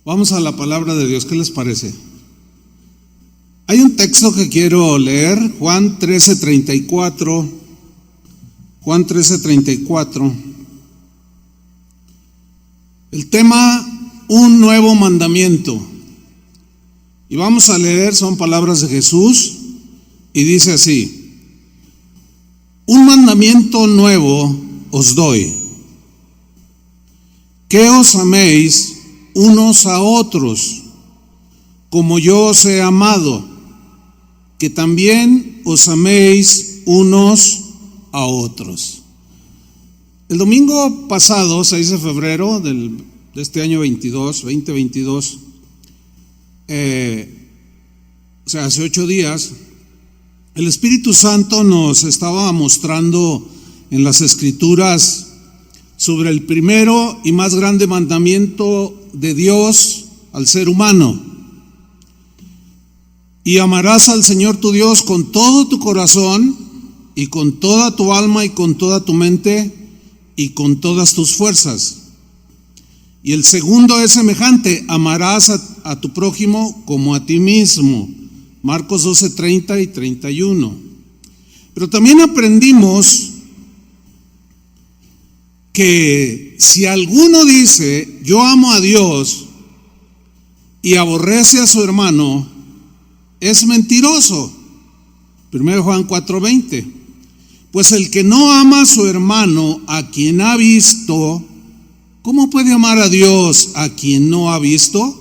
Vamos a la palabra de Dios, ¿qué les parece? Hay un texto que quiero leer, Juan 13:34. Juan 13:34. El tema, un nuevo mandamiento. Y vamos a leer, son palabras de Jesús, y dice así: un mandamiento nuevo os doy, que os améis unos a otros, como yo os he amado, que también os améis unos a otros. El domingo pasado, 6 de febrero de este año 2022, o sea, hace 8 días, el Espíritu Santo nos estaba mostrando en las Escrituras sobre el primero y más grande mandamiento de Dios al ser humano. Y amarás al Señor tu Dios con todo tu corazón y con toda tu alma y con toda tu mente y con todas tus fuerzas. Y el segundo es semejante: amarás a tu prójimo como a ti mismo. Marcos 12:30 y 31. Pero también aprendimos que si alguno dice yo amo a Dios y aborrece a su hermano, es mentiroso. 1 Juan 4:20. Pues el que no ama a su hermano a quien ha visto, ¿cómo puede amar a Dios a quien no ha visto?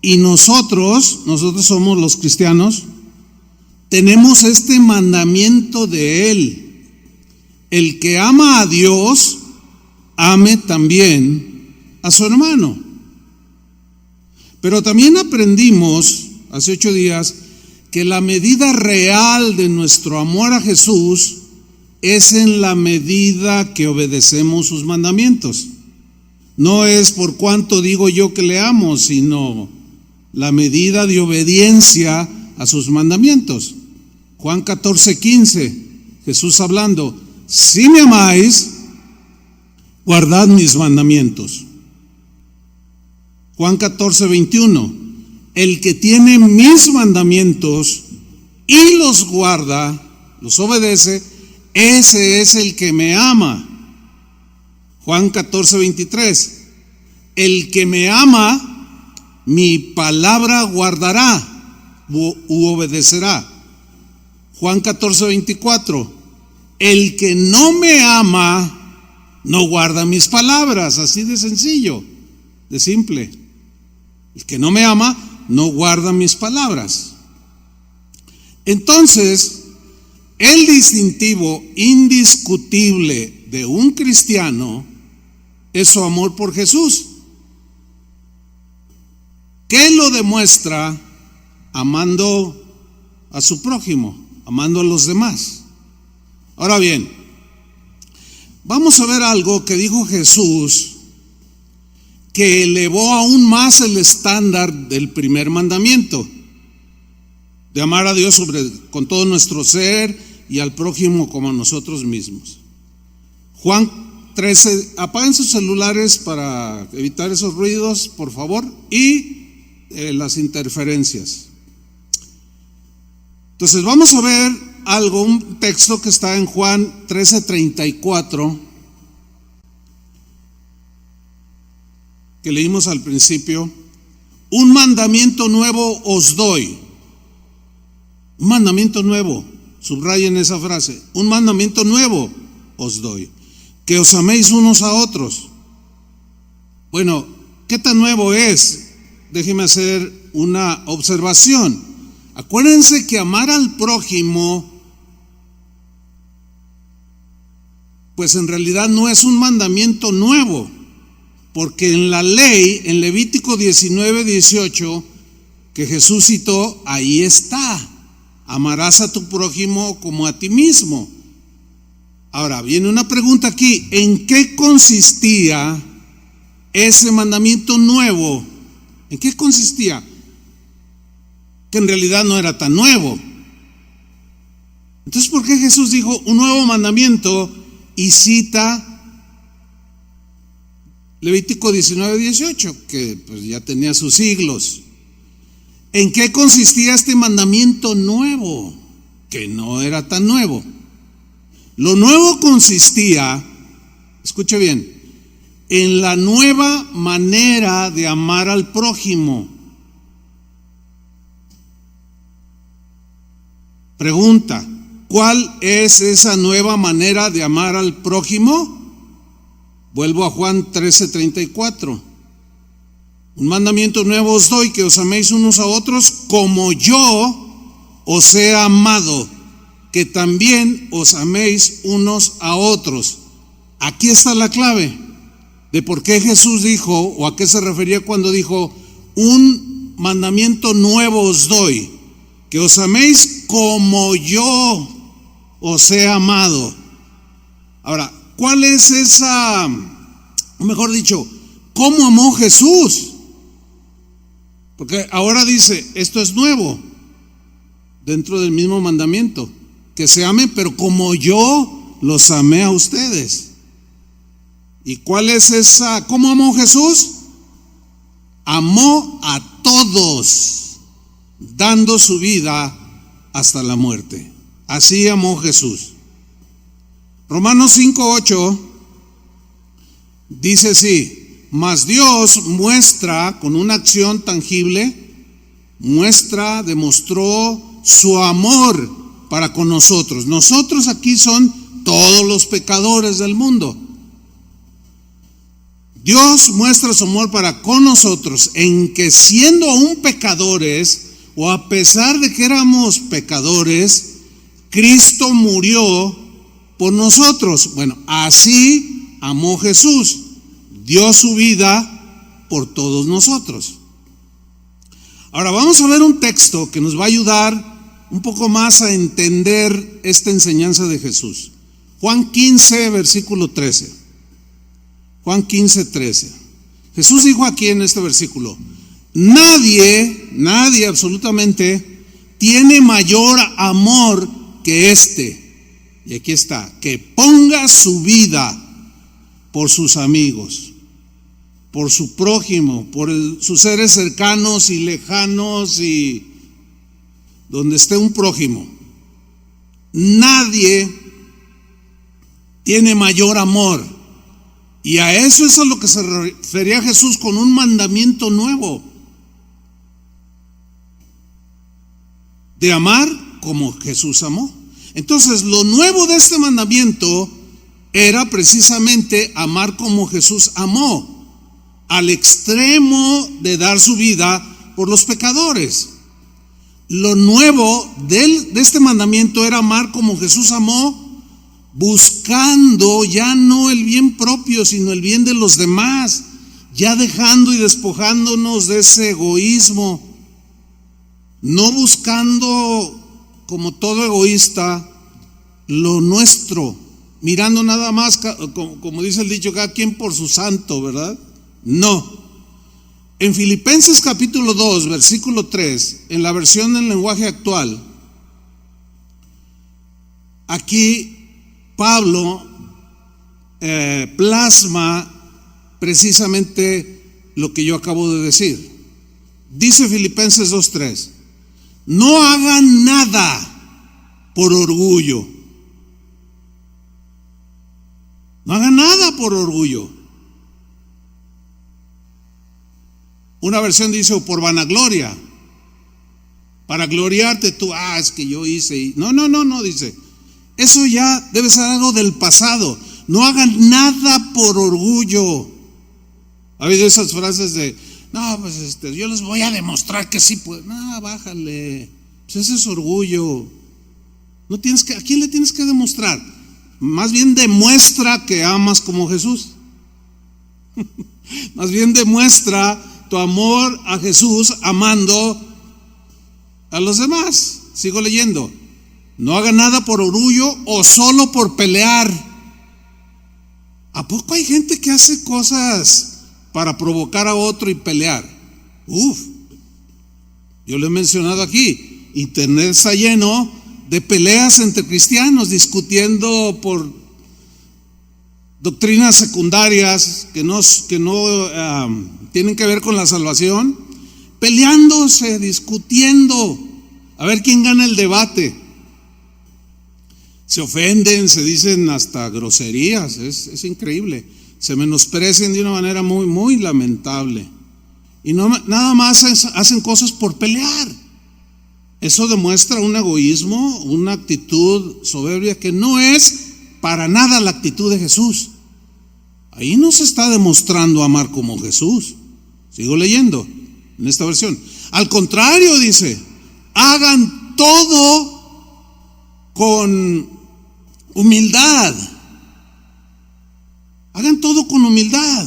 Y nosotros somos los cristianos, tenemos este mandamiento de Él: el que ama a Dios, ame también a su hermano. Pero también aprendimos hace 8 días que la medida real de nuestro amor a Jesús es en la medida que obedecemos sus mandamientos. No es por cuánto digo yo que le amo, sino la medida de obediencia a sus mandamientos. Juan 14:15, Jesús hablando: si me amáis, guardad mis mandamientos. Juan 14:21, el que tiene mis mandamientos y los guarda, los obedece, ese es el que me ama. Juan 14:23, el que me ama, mi palabra guardará u obedecerá. Juan 14:24, el que no me ama, no guarda mis palabras. Así de sencillo, de simple. El que no me ama, no guarda mis palabras. Entonces, el distintivo indiscutible de un cristiano es su amor por Jesús, que lo demuestra amando a su prójimo, amando a los demás. Ahora bien, vamos a ver algo que dijo Jesús que elevó aún más el estándar del primer mandamiento, de amar a Dios con todo nuestro ser y al prójimo como a nosotros mismos. Juan 13, apaguen sus celulares para evitar esos ruidos, por favor, y las interferencias. Entonces vamos a ver algo, un texto que está en Juan 13:34, que leímos al principio. Un mandamiento nuevo os doy. Un mandamiento nuevo, subrayen esa frase: un mandamiento nuevo os doy, que os améis unos a otros. Bueno, ¿qué tan nuevo es? Déjeme hacer una observación. Acuérdense que amar al prójimo, pues en realidad no es un mandamiento nuevo, porque en la ley, en Levítico 19:18, que Jesús citó, ahí está: amarás a tu prójimo como a ti mismo. Ahora viene una pregunta aquí: ¿en qué consistía ese mandamiento nuevo? ¿En qué consistía? Que en realidad no era tan nuevo. Entonces, ¿por qué Jesús dijo un nuevo mandamiento y cita Levítico 19:18, que pues ya tenía sus siglos. ¿En qué consistía este mandamiento nuevo? Que no era tan nuevo. Lo nuevo consistía, escuche bien, en la nueva manera de amar al prójimo. Pregunta: ¿cuál es esa nueva manera de amar al prójimo? Vuelvo a Juan 13:34. Un mandamiento nuevo os doy, que os améis unos a otros como yo os he amado, que también os améis unos a otros. Aquí está la clave de por qué Jesús dijo, o a qué se refería cuando dijo: un mandamiento nuevo os doy, que os améis como yo os he amado. Ahora, ¿cuál es esa, o mejor dicho, cómo amó Jesús? Porque ahora dice, esto es nuevo, dentro del mismo mandamiento, que se amen, pero como yo los amé a ustedes. ¿Y cuál es esa? ¿Cómo amó Jesús? Amó a todos, dando su vida hasta la muerte. Así amó Jesús. Romanos 5:8 dice así: mas Dios muestra con una acción tangible, demostró su amor para con nosotros. Nosotros aquí son todos los pecadores del mundo. Dios muestra su amor para con nosotros en que, siendo aún pecadores, o a pesar de que éramos pecadores, Cristo murió por nosotros. Bueno, así amó Jesús. Dio su vida por todos nosotros. Ahora vamos a ver un texto que nos va a ayudar un poco más a entender esta enseñanza de Jesús. Juan 15, versículo 13. Juan 15, 13. Jesús dijo aquí en este versículo: nadie absolutamente tiene mayor amor que este. Y aquí está: que ponga su vida por sus amigos, por su prójimo, por sus seres cercanos y lejanos, y donde esté un prójimo. Nadie tiene mayor amor. Y a eso es a lo que se refería Jesús con un mandamiento nuevo: de amar como Jesús amó. Entonces, lo nuevo de este mandamiento era precisamente amar como Jesús amó, al extremo de dar su vida por los pecadores. Lo nuevo de este mandamiento era amar como Jesús amó, buscando ya no el bien propio, sino el bien de los demás, ya dejando y despojándonos de ese egoísmo, no buscando, como todo egoísta, lo nuestro, mirando nada más, como dice el dicho, cada quien por su santo, ¿verdad? No. En Filipenses capítulo 2, versículo 3, en la versión en lenguaje actual, aquí Pablo plasma precisamente lo que yo acabo de decir. Dice Filipenses 2:3: no hagan nada por orgullo. No hagan nada por orgullo. Una versión dice: o por vanagloria, para gloriarte tú, es que yo hice. No, dice, eso ya debe ser algo del pasado. No hagan nada por orgullo. Ha habido esas frases de: no, pues yo les voy a demostrar que sí puedo. No, bájale. Pues ese es orgullo. No tienes que, ¿a quién le tienes que demostrar? Más bien demuestra que amas como Jesús. Más bien demuestra tu amor a Jesús amando a los demás. Sigo leyendo: no haga nada por orgullo o solo por pelear. ¿A poco hay gente que hace cosas para provocar a otro y pelear? Yo lo he mencionado aquí. Internet está lleno de peleas entre cristianos, discutiendo por doctrinas secundarias que no tienen que ver con la salvación, peleándose, discutiendo, a ver quién gana el debate. Se ofenden, se dicen hasta groserías, es increíble. Se menosprecian de una manera muy, muy lamentable. Y nada más hacen cosas por pelear. Eso demuestra un egoísmo, una actitud soberbia que no es para nada la actitud de Jesús. Ahí no se está demostrando amar como Jesús. Sigo leyendo en esta versión. Al contrario, dice, hagan todo con humildad. Hagan todo con humildad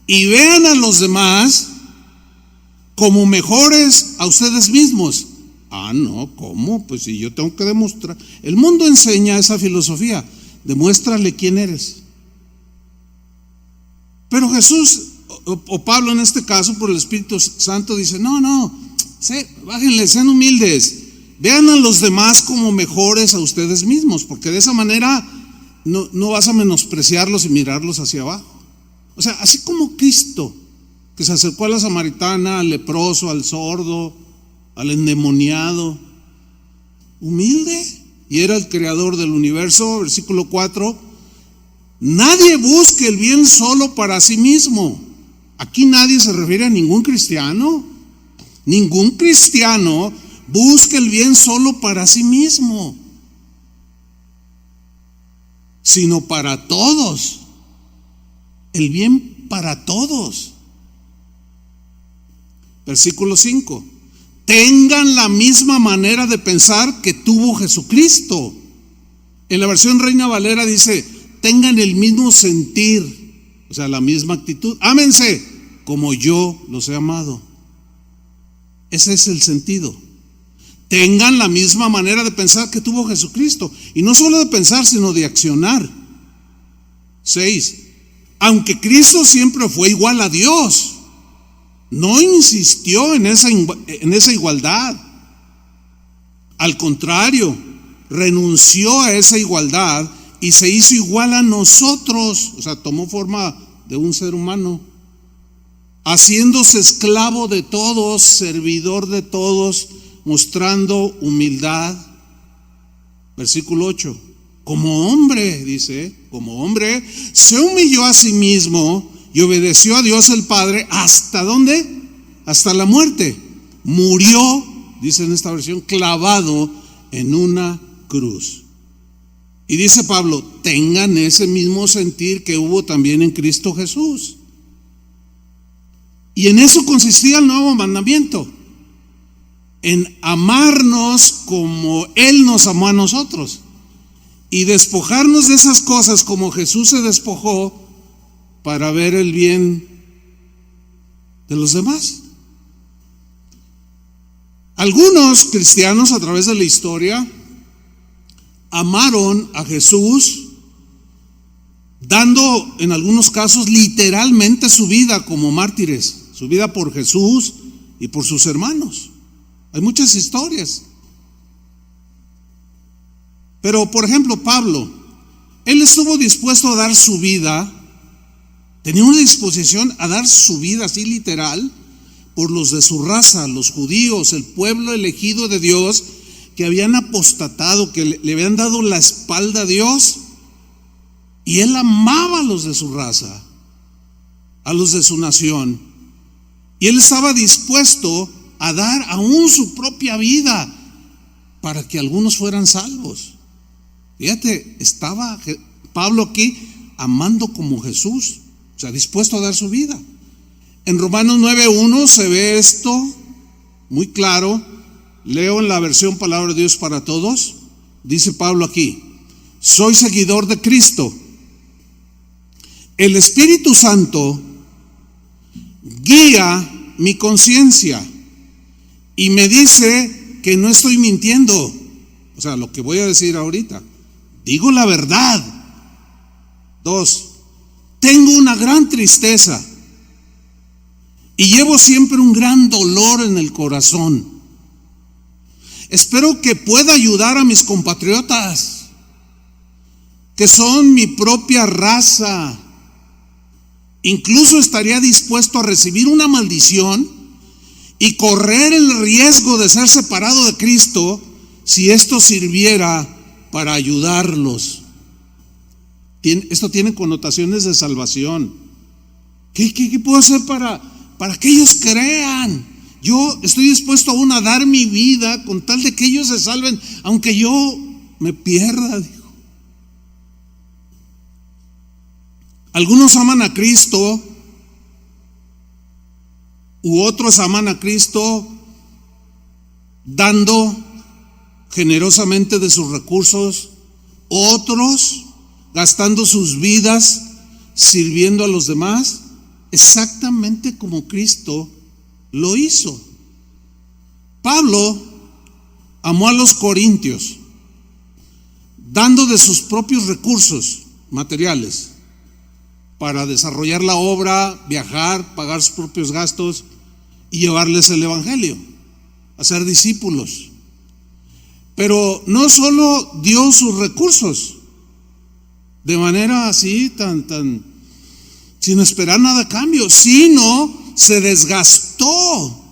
y vean a los demás como mejores a ustedes mismos. Ah, no, ¿cómo? Pues si yo tengo que demostrar. El mundo enseña esa filosofía. Demuéstrale quién eres. Pero Jesús, o Pablo en este caso, por el Espíritu Santo, dice, bájenle, sean humildes. Vean a los demás como mejores a ustedes mismos, porque de esa manera no vas a menospreciarlos y mirarlos hacia abajo. O sea, así como Cristo, que se acercó a la samaritana, al leproso, al sordo, al endemoniado, humilde, y era el creador del universo. Versículo 4, nadie busque el bien solo para sí mismo. Aquí nadie se refiere a ningún cristiano. Ningún cristiano busque el bien solo para sí mismo, sino para todos. El bien para todos. Versículo 5. Tengan la misma manera de pensar que tuvo Jesucristo. En la versión Reina Valera dice, tengan el mismo sentir, o sea, la misma actitud. Ámense como yo los he amado. Ese es el sentido. Tengan la misma manera de pensar que tuvo Jesucristo. Y no solo de pensar, sino de accionar. 6. Aunque Cristo siempre fue igual a Dios, no insistió en esa igualdad. Al contrario, renunció a esa igualdad y se hizo igual a nosotros. O sea, tomó forma de un ser humano, haciéndose esclavo de todos, servidor de todos, mostrando humildad. Versículo 8. Como hombre, dice, como hombre, se humilló a sí mismo y obedeció a Dios el Padre. ¿Hasta dónde? Hasta la muerte. Murió, dice en esta versión, clavado en una cruz. Y dice Pablo, tengan ese mismo sentir que hubo también en Cristo Jesús. Y en eso consistía el nuevo mandamiento, en amarnos como Él nos amó a nosotros y despojarnos de esas cosas como Jesús se despojó para ver el bien de los demás. Algunos cristianos a través de la historia amaron a Jesús dando en algunos casos literalmente su vida como mártires, su vida por Jesús y por sus hermanos. Hay muchas historias. Pero por ejemplo Pablo, él estuvo dispuesto a dar su vida, tenía una disposición a dar su vida así literal por los de su raza, los judíos, el pueblo elegido de Dios, que habían apostatado, que le habían dado la espalda a Dios. Y él amaba a los de su raza, a los de su nación, y él estaba dispuesto a dar aún su propia vida para que algunos fueran salvos. Fíjate, estaba Pablo aquí amando como Jesús, o sea, dispuesto a dar su vida. En Romanos 9:1 se ve esto muy claro. Leo en la versión Palabra de Dios para Todos. Dice Pablo aquí: soy seguidor de Cristo. El Espíritu Santo guía mi conciencia y me dice que no estoy mintiendo. O sea, lo que voy a decir ahorita, digo la verdad. 2. Tengo una gran tristeza y llevo siempre un gran dolor en el corazón. Espero que pueda ayudar a mis compatriotas. que son mi propia raza. Incluso estaría dispuesto a recibir una maldición y correr el riesgo de ser separado de Cristo si esto sirviera para ayudarlos. Esto tiene connotaciones de salvación. ¿Qué puedo hacer para que ellos crean? Yo estoy dispuesto aún a dar mi vida con tal de que ellos se salven, aunque yo me pierda, dijo. Algunos aman a Cristo, u otros aman a Cristo dando generosamente de sus recursos, otros gastando sus vidas sirviendo a los demás, exactamente como Cristo lo hizo. Pablo amó a los corintios, dando de sus propios recursos materiales para desarrollar la obra, viajar, pagar sus propios gastos y llevarles el evangelio, hacer discípulos. Pero no solo dio sus recursos de manera así tan sin esperar nada a cambio, sino se desgastó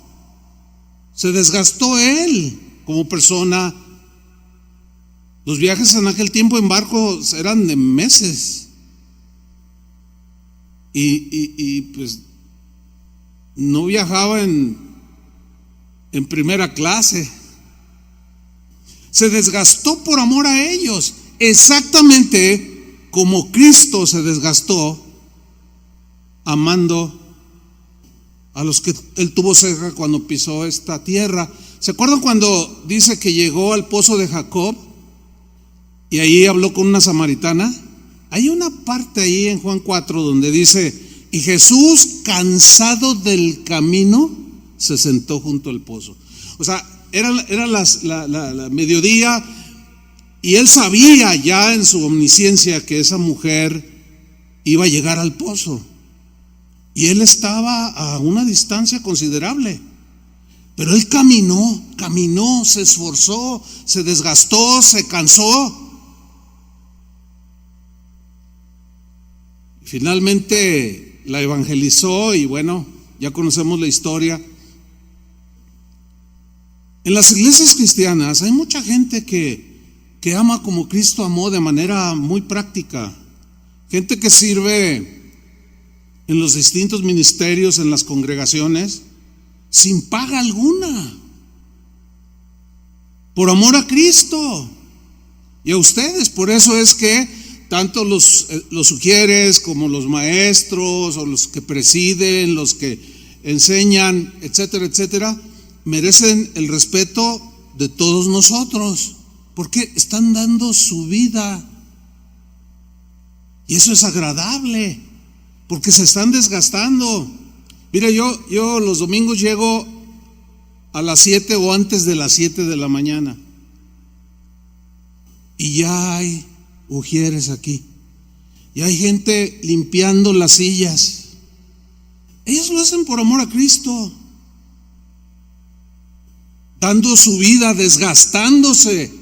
él como persona. Los viajes en aquel tiempo en barcos eran de meses. Y pues no viajaba en primera clase. Se desgastó por amor a ellos, exactamente como Cristo se desgastó amando a los que Él tuvo cerca cuando pisó esta tierra. ¿Se acuerdan cuando dice que llegó al pozo de Jacob y ahí habló con una samaritana? Hay una parte ahí en Juan 4 donde dice: y Jesús, cansado del camino, se sentó junto al pozo. O sea, era la mediodía, y él sabía ya en su omnisciencia que esa mujer iba a llegar al pozo, y él estaba a una distancia considerable, pero él caminó, se esforzó, se desgastó, se cansó. Finalmente la evangelizó y bueno, ya conocemos la historia. En las iglesias cristianas hay mucha gente que ama como Cristo amó, de manera muy práctica. Gente que sirve en los distintos ministerios, en las congregaciones, sin paga alguna, por amor a Cristo y a ustedes. Por eso es que tanto los sugieres como los maestros o los que presiden, los que enseñan, etcétera, etcétera, merecen el respeto de todos nosotros, porque están dando su vida. Y eso es agradable, porque se están desgastando. Mira, yo los domingos llego a las 7 o antes de las 7 de la mañana, y ya hay ujieres aquí, y hay gente limpiando las sillas. Ellos lo hacen por amor a Cristo, dando su vida, desgastándose,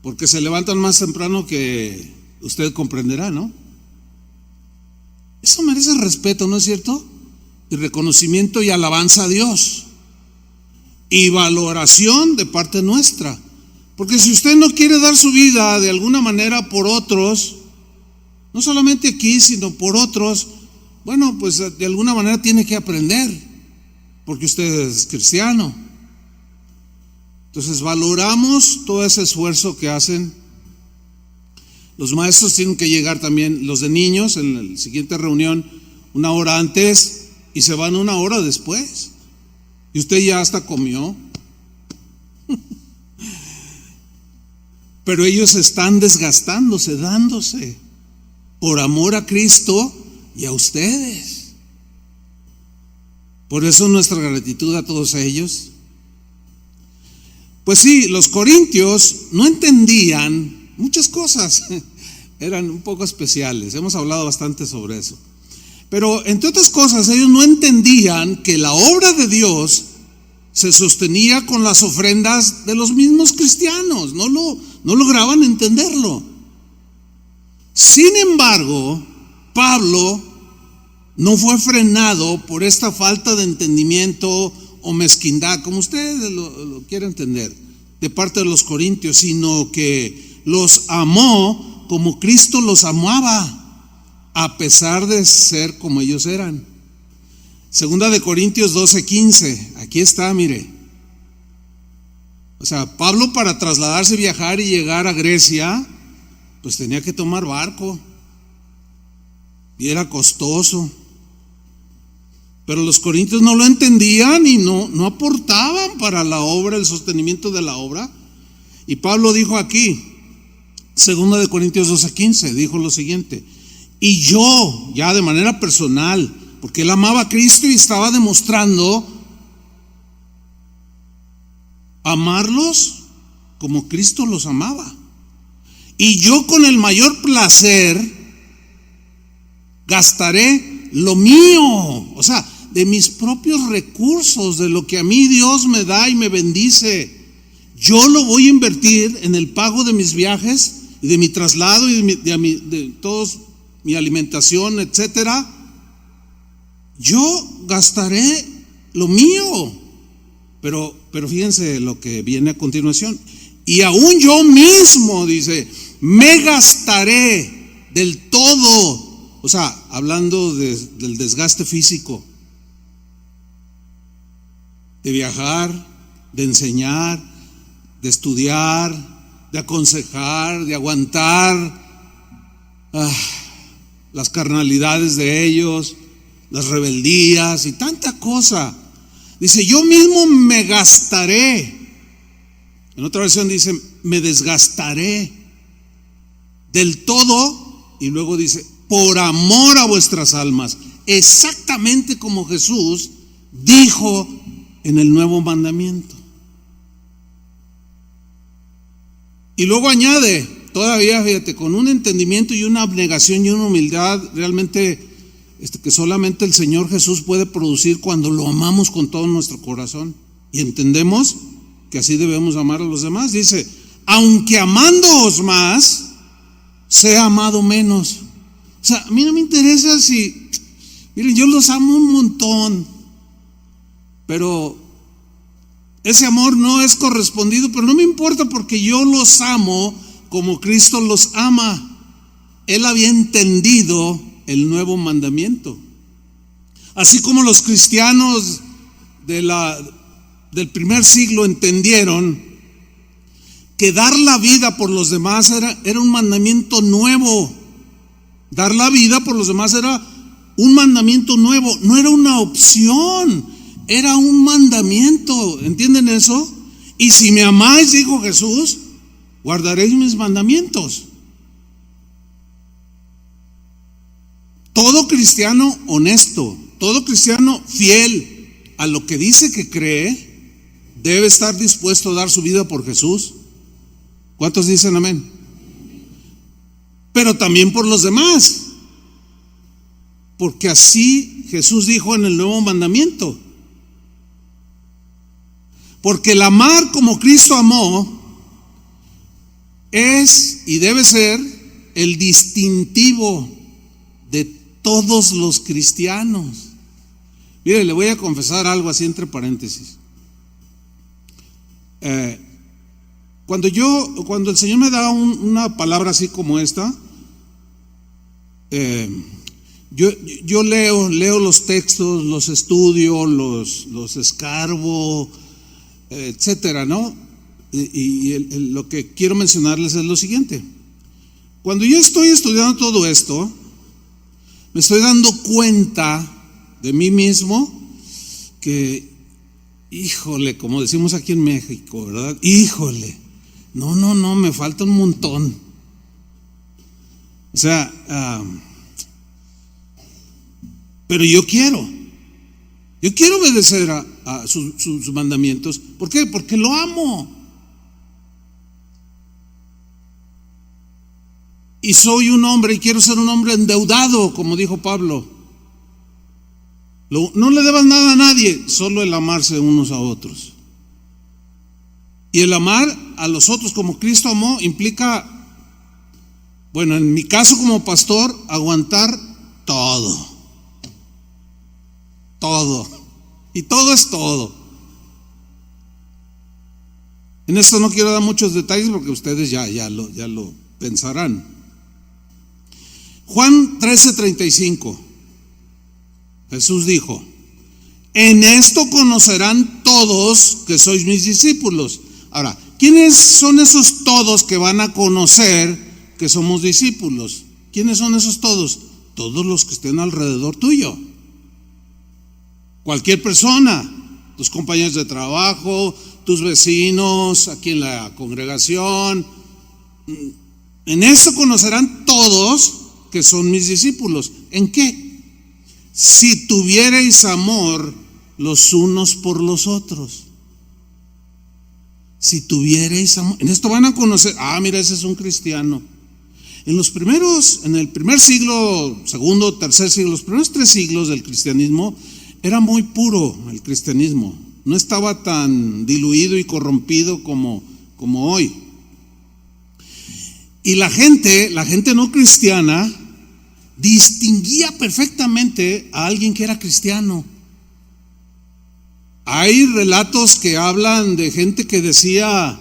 porque se levantan más temprano que usted comprenderá, ¿no? Eso merece respeto, ¿no es cierto? Y reconocimiento y alabanza a Dios, y valoración de parte nuestra. Porque si usted no quiere dar su vida de alguna manera por otros, no solamente aquí, sino por otros, bueno, pues de alguna manera tiene que aprender, porque usted es cristiano. Entonces valoramos todo ese esfuerzo que hacen. Los maestros tienen que llegar también, los de niños, en la siguiente reunión, 1 hora antes, y se van 1 hora después. Y usted ya hasta comió. Pero ellos están desgastándose, dándose por amor a Cristo y a ustedes. Por eso nuestra gratitud a todos ellos. Pues sí, los corintios no entendían muchas cosas, eran un poco especiales, hemos hablado bastante sobre eso. Pero entre otras cosas, ellos no entendían que la obra de Dios se sostenía con las ofrendas de los mismos cristianos. No lograban entenderlo. Sin embargo, Pablo no fue frenado por esta falta de entendimiento o mezquindad, como ustedes lo quieren entender, de parte de los corintios, sino que los amó como Cristo los amaba, a pesar de ser como ellos eran. Segunda de Corintios 12:15, aquí está, mire. O sea, Pablo, para trasladarse, viajar y llegar a Grecia, pues tenía que tomar barco, y era costoso. Pero los corintios no lo entendían y no aportaban para la obra, el sostenimiento de la obra. Y Pablo dijo aquí, segunda de Corintios 12:15, dijo lo siguiente: y yo, ya de manera personal, porque él amaba a Cristo y estaba demostrando amarlos como Cristo los amaba. Y yo con el mayor placer gastaré lo mío, o sea, de mis propios recursos, de lo que a mí Dios me da y me bendice. Yo lo voy a invertir en el pago de mis viajes y de mi traslado y de todos mi alimentación, etcétera. Yo gastaré lo mío. Pero fíjense lo que viene a continuación. Y aún yo mismo, dice, me gastaré del todo. O sea, hablando del desgaste físico, de viajar, de enseñar, de estudiar, de aconsejar, de aguantar las carnalidades de ellos, las rebeldías y tanta cosa. Dice, yo mismo me gastaré. En otra versión dice, me desgastaré del todo. Y luego dice, por amor a vuestras almas. Exactamente como Jesús dijo en el nuevo mandamiento. Y luego añade, todavía, fíjate, con un entendimiento y una abnegación y una humildad realmente que solamente el Señor Jesús puede producir cuando lo amamos con todo nuestro corazón y entendemos que así debemos amar a los demás. Dice, aunque amándoos más, sea amado menos. O sea, a mí no me interesa si, miren, yo los amo un montón, pero ese amor no es correspondido, pero no me importa porque yo los amo como Cristo los ama. Él había entendido el nuevo mandamiento. Así como los cristianos del primer siglo entendieron que dar la vida por los demás era un mandamiento nuevo. Dar la vida por los demás era un mandamiento nuevo, no era una opción, era un mandamiento. ¿Entienden eso? Y si me amáis, dijo Jesús, guardaréis mis mandamientos. Todo cristiano honesto, todo cristiano fiel a lo que dice que cree, debe estar dispuesto a dar su vida por Jesús. ¿Cuántos dicen amén? Pero también por los demás, porque así Jesús dijo en el nuevo mandamiento. Porque el amar como Cristo amó es y debe ser el distintivo de todos los cristianos. Mire, le voy a confesar algo así entre paréntesis. Cuando el Señor me da una palabra así como esta, yo leo los textos, los estudio, los escarbo, etcétera, ¿no? Y lo que quiero mencionarles es lo siguiente. Cuando yo estoy estudiando todo esto, me estoy dando cuenta de mí mismo que, híjole, como decimos aquí en México, ¿verdad? Híjole, no, me falta un montón. O sea, pero yo quiero obedecer a sus mandamientos. ¿Por qué? Porque lo amo. Y soy un hombre y quiero ser un hombre endeudado, como dijo Pablo. No le debas nada a nadie, solo el amarse unos a otros. Y el amar a los otros como Cristo amó implica Bueno, en mi caso como pastor, aguantar todo. Todo. Y todo es todo. En esto no quiero dar muchos detalles porque ustedes ya lo pensarán. Juan 13:35. Jesús dijo: en esto conocerán todos que sois mis discípulos. Ahora, ¿quiénes son esos todos que van a conocer que somos discípulos? ¿Quiénes son esos todos? Todos los que estén alrededor tuyo. Cualquier persona, tus compañeros de trabajo, tus vecinos, aquí en la congregación. En esto conocerán todos que son mis discípulos. ¿En qué? Si tuvierais amor los unos por los otros. Si tuvierais amor. En esto van a conocer, mira, ese es un cristiano. En el primer siglo, segundo, tercer siglo, los primeros 3 siglos del cristianismo, era muy puro el cristianismo. No estaba tan diluido y corrompido como hoy. Y la gente no cristiana distinguía perfectamente a alguien que era cristiano. Hay relatos que hablan de gente que decía: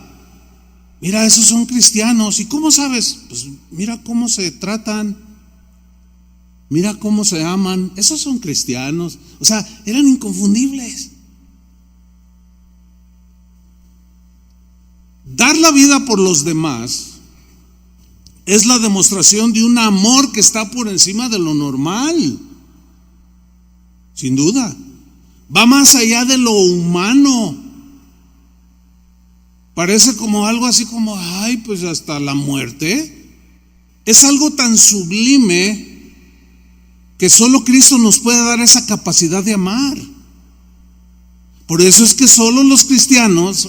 mira, esos son cristianos. ¿Y cómo sabes? Pues mira cómo se tratan, mira cómo se aman. Esos son cristianos. O sea, eran inconfundibles. Dar la vida por los demás es la demostración de un amor que está por encima de lo normal. Sin duda. Va más allá de lo humano. Parece como algo así como, pues hasta la muerte. Es algo tan sublime que solo Cristo nos puede dar esa capacidad de amar. Por eso es que solo a los cristianos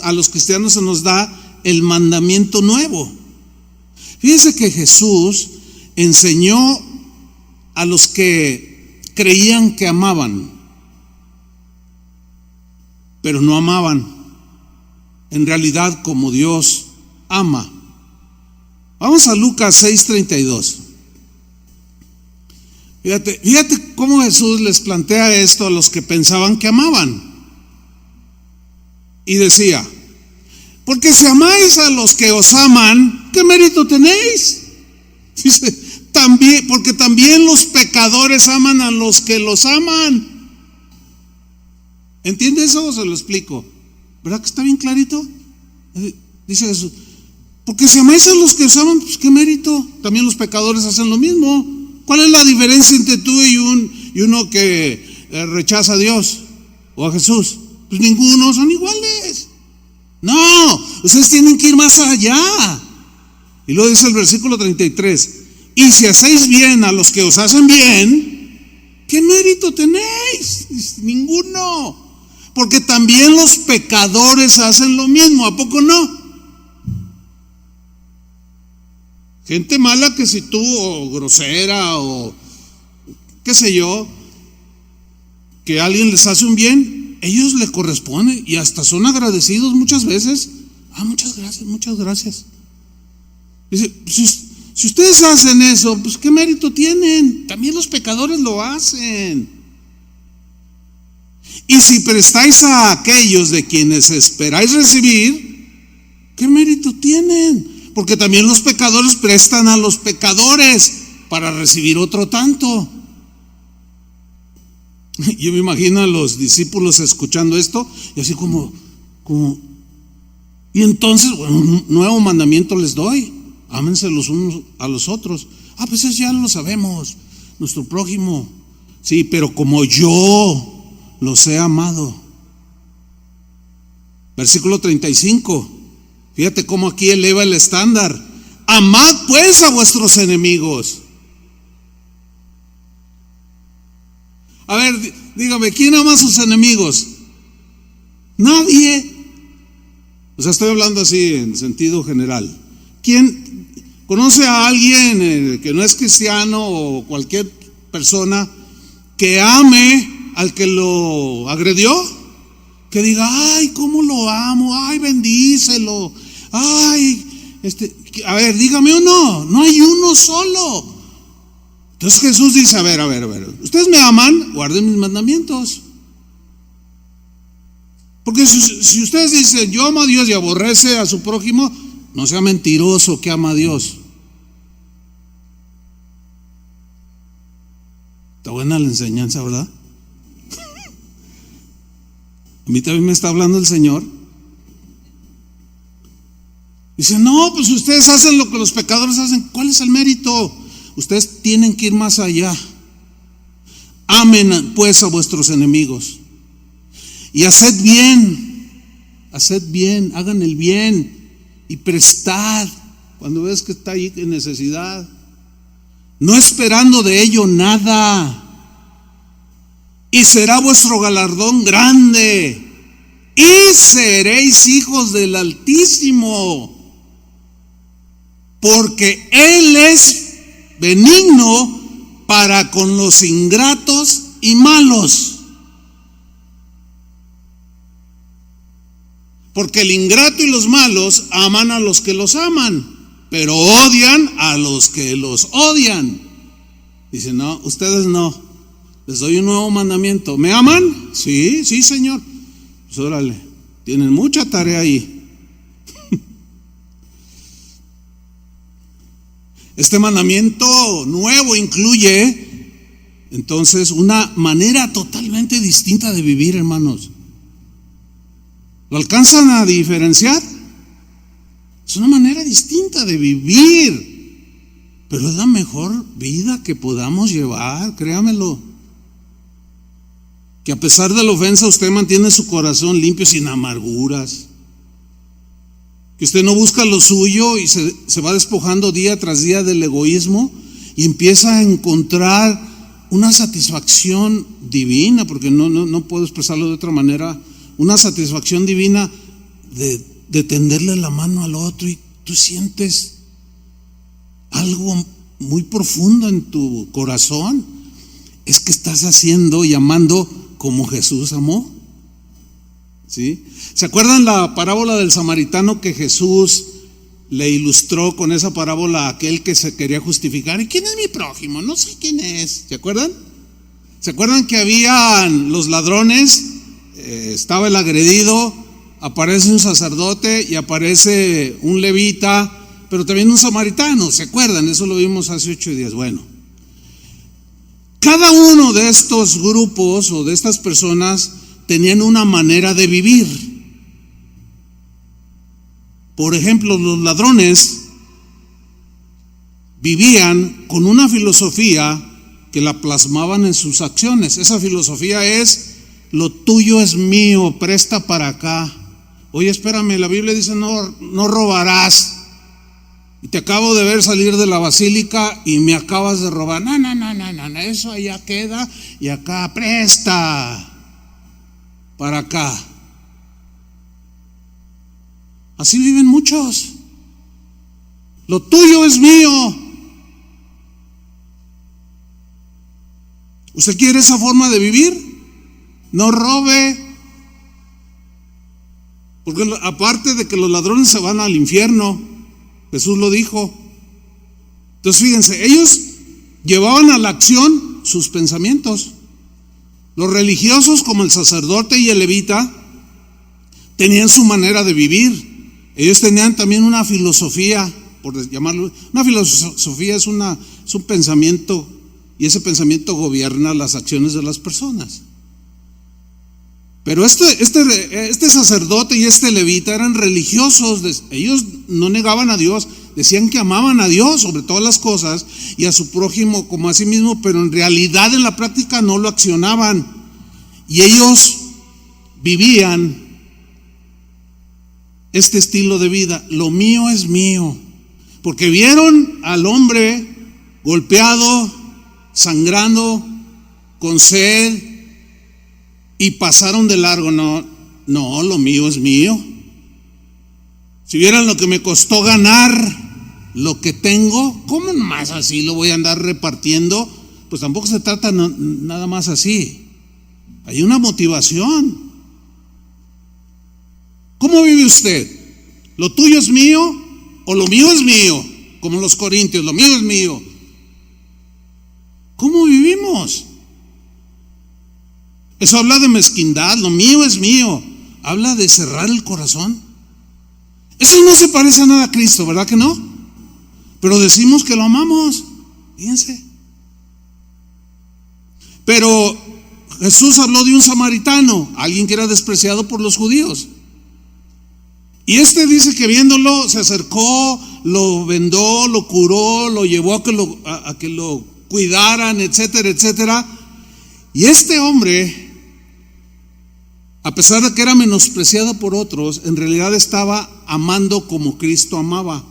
se nos da el mandamiento nuevo. Fíjense que Jesús enseñó a los que creían que amaban, pero no amaban en realidad como Dios ama. Vamos a Lucas 6:32. Fíjate cómo Jesús les plantea esto a los que pensaban que amaban. Y decía: porque si amáis a los que os aman, ¿qué mérito tenéis? Dice, porque también los pecadores aman a los que los aman. ¿Entiende eso o se lo explico? ¿Verdad que está bien clarito? Dice Jesús: porque si amáis a los que os aman, pues ¿qué mérito? También los pecadores hacen lo mismo. ¿Cuál es la diferencia entre tú y uno que rechaza a Dios o a Jesús? Pues ninguno, son iguales. No, ustedes tienen que ir más allá. Y luego dice el versículo 33: y si hacéis bien a los que os hacen bien, ¿qué mérito tenéis? Ninguno. Porque también los pecadores hacen lo mismo, ¿a poco no? Gente mala que si tú, o grosera, o qué sé yo, que alguien les hace un bien, ellos le corresponden y hasta son agradecidos muchas veces. Muchas gracias. Dice, si ustedes hacen eso, pues ¿qué mérito tienen? También los pecadores lo hacen. Y si prestáis a aquellos de quienes esperáis recibir, ¿qué mérito tienen? Porque también los pecadores prestan a los pecadores para recibir otro tanto. Yo me imagino a los discípulos escuchando esto y así como y entonces, bueno, un nuevo mandamiento les doy: ámense los unos a los otros. Pues eso ya lo sabemos, nuestro prójimo. Sí, pero como yo los he amado. Versículo 35. Fíjate cómo aquí eleva el estándar: amad pues a vuestros enemigos. A ver, dígame, ¿quién ama a sus enemigos? Nadie. O sea, estoy hablando así en sentido general. ¿Quién conoce a alguien que no es cristiano o cualquier persona que ame al que lo agredió? Que diga: ay, cómo lo amo, ay, bendícelo, ay, A ver, dígame uno. No hay uno solo. Entonces Jesús dice, a ver, ustedes me aman, guarden mis mandamientos. Porque si ustedes dicen, yo amo a Dios y aborrece a su prójimo, no sea mentiroso que ama a Dios. Está buena la enseñanza, ¿verdad? A mí también me está hablando el Señor. Dice, no, pues ustedes hacen lo que los pecadores hacen. ¿Cuál es el mérito? Ustedes tienen que ir más allá. Amen pues a vuestros enemigos y haced bien, hagan el bien y prestad cuando ves que está ahí en necesidad, no esperando de ello nada, y será vuestro galardón grande y seréis hijos del Altísimo, porque Él es benigno para con los ingratos y malos. Porque el ingrato y los malos aman a los que los aman, pero odian a los que los odian. Dice, no, ustedes no. Les doy un nuevo mandamiento. ¿Me aman? Sí, Señor. Pues órale, tienen mucha tarea ahí. Este mandamiento nuevo incluye entonces una manera totalmente distinta de vivir, hermanos. ¿Lo alcanzan a diferenciar? Es una manera distinta de vivir, pero es la mejor vida que podamos llevar, créamelo. Que a pesar de la ofensa usted mantiene su corazón limpio, sin amarguras. Que usted no busca lo suyo y se va despojando día tras día del egoísmo y empieza a encontrar una satisfacción divina, porque no puedo expresarlo de otra manera, una satisfacción divina de tenderle la mano al otro, y tú sientes algo muy profundo en tu corazón. Es que estás haciendo y amando como Jesús amó. ¿Sí? ¿Se acuerdan la parábola del samaritano que Jesús le ilustró con esa parábola a aquel que se quería justificar? ¿Y quién es mi prójimo? No sé quién es. ¿Se acuerdan? ¿Se acuerdan que habían los ladrones? Estaba el agredido, aparece un sacerdote y aparece un levita, pero también un samaritano. ¿Se acuerdan? Eso lo vimos hace 8 días. Bueno, cada uno de estos grupos o de estas personas tenían una manera de vivir. Por ejemplo, los ladrones vivían con una filosofía que la plasmaban en sus acciones. Esa filosofía es: lo tuyo es mío, presta para acá. Oye, espérame, la Biblia dice no robarás, y te acabo de ver salir de la basílica y me acabas de robar. No, eso allá queda y acá presta para acá. Así viven muchos. Lo tuyo es mío. ¿Usted quiere esa forma de vivir? No robe. Porque aparte de que los ladrones se van al infierno, Jesús lo dijo. Entonces fíjense, ellos llevaban a la acción sus pensamientos. Los religiosos, como el sacerdote y el levita, tenían su manera de vivir. Ellos tenían también una filosofía, por llamarlo. Una filosofía es un pensamiento, y ese pensamiento gobierna las acciones de las personas. Pero este sacerdote y este levita eran religiosos. Ellos no negaban a Dios, decían que amaban a Dios sobre todas las cosas y a su prójimo como a sí mismo, pero en realidad en la práctica no lo accionaban. Y ellos vivían este estilo de vida: lo mío es mío. Porque vieron al hombre golpeado, sangrando, con sed, y pasaron de largo. No, lo mío es mío. Si vieran lo que me costó ganar lo que tengo, ¿cómo más así lo voy a andar repartiendo? Pues tampoco se trata nada más así. Hay una motivación. ¿Cómo vive usted? ¿Lo tuyo es mío o lo mío es mío, como los corintios, lo mío es mío. ¿Cómo vivimos? Eso habla de mezquindad, lo mío es mío. Habla de cerrar el corazón. Eso no se parece a nada a Cristo, ¿verdad que no? Pero decimos que lo amamos. Fíjense. Pero Jesús habló de un samaritano, alguien que era despreciado por los judíos. Y dice que viéndolo se acercó, lo vendó, lo curó, lo llevó a que lo cuidaran, etcétera, etcétera. Y este hombre, a pesar de que era menospreciado por otros, en realidad estaba amando como Cristo amaba.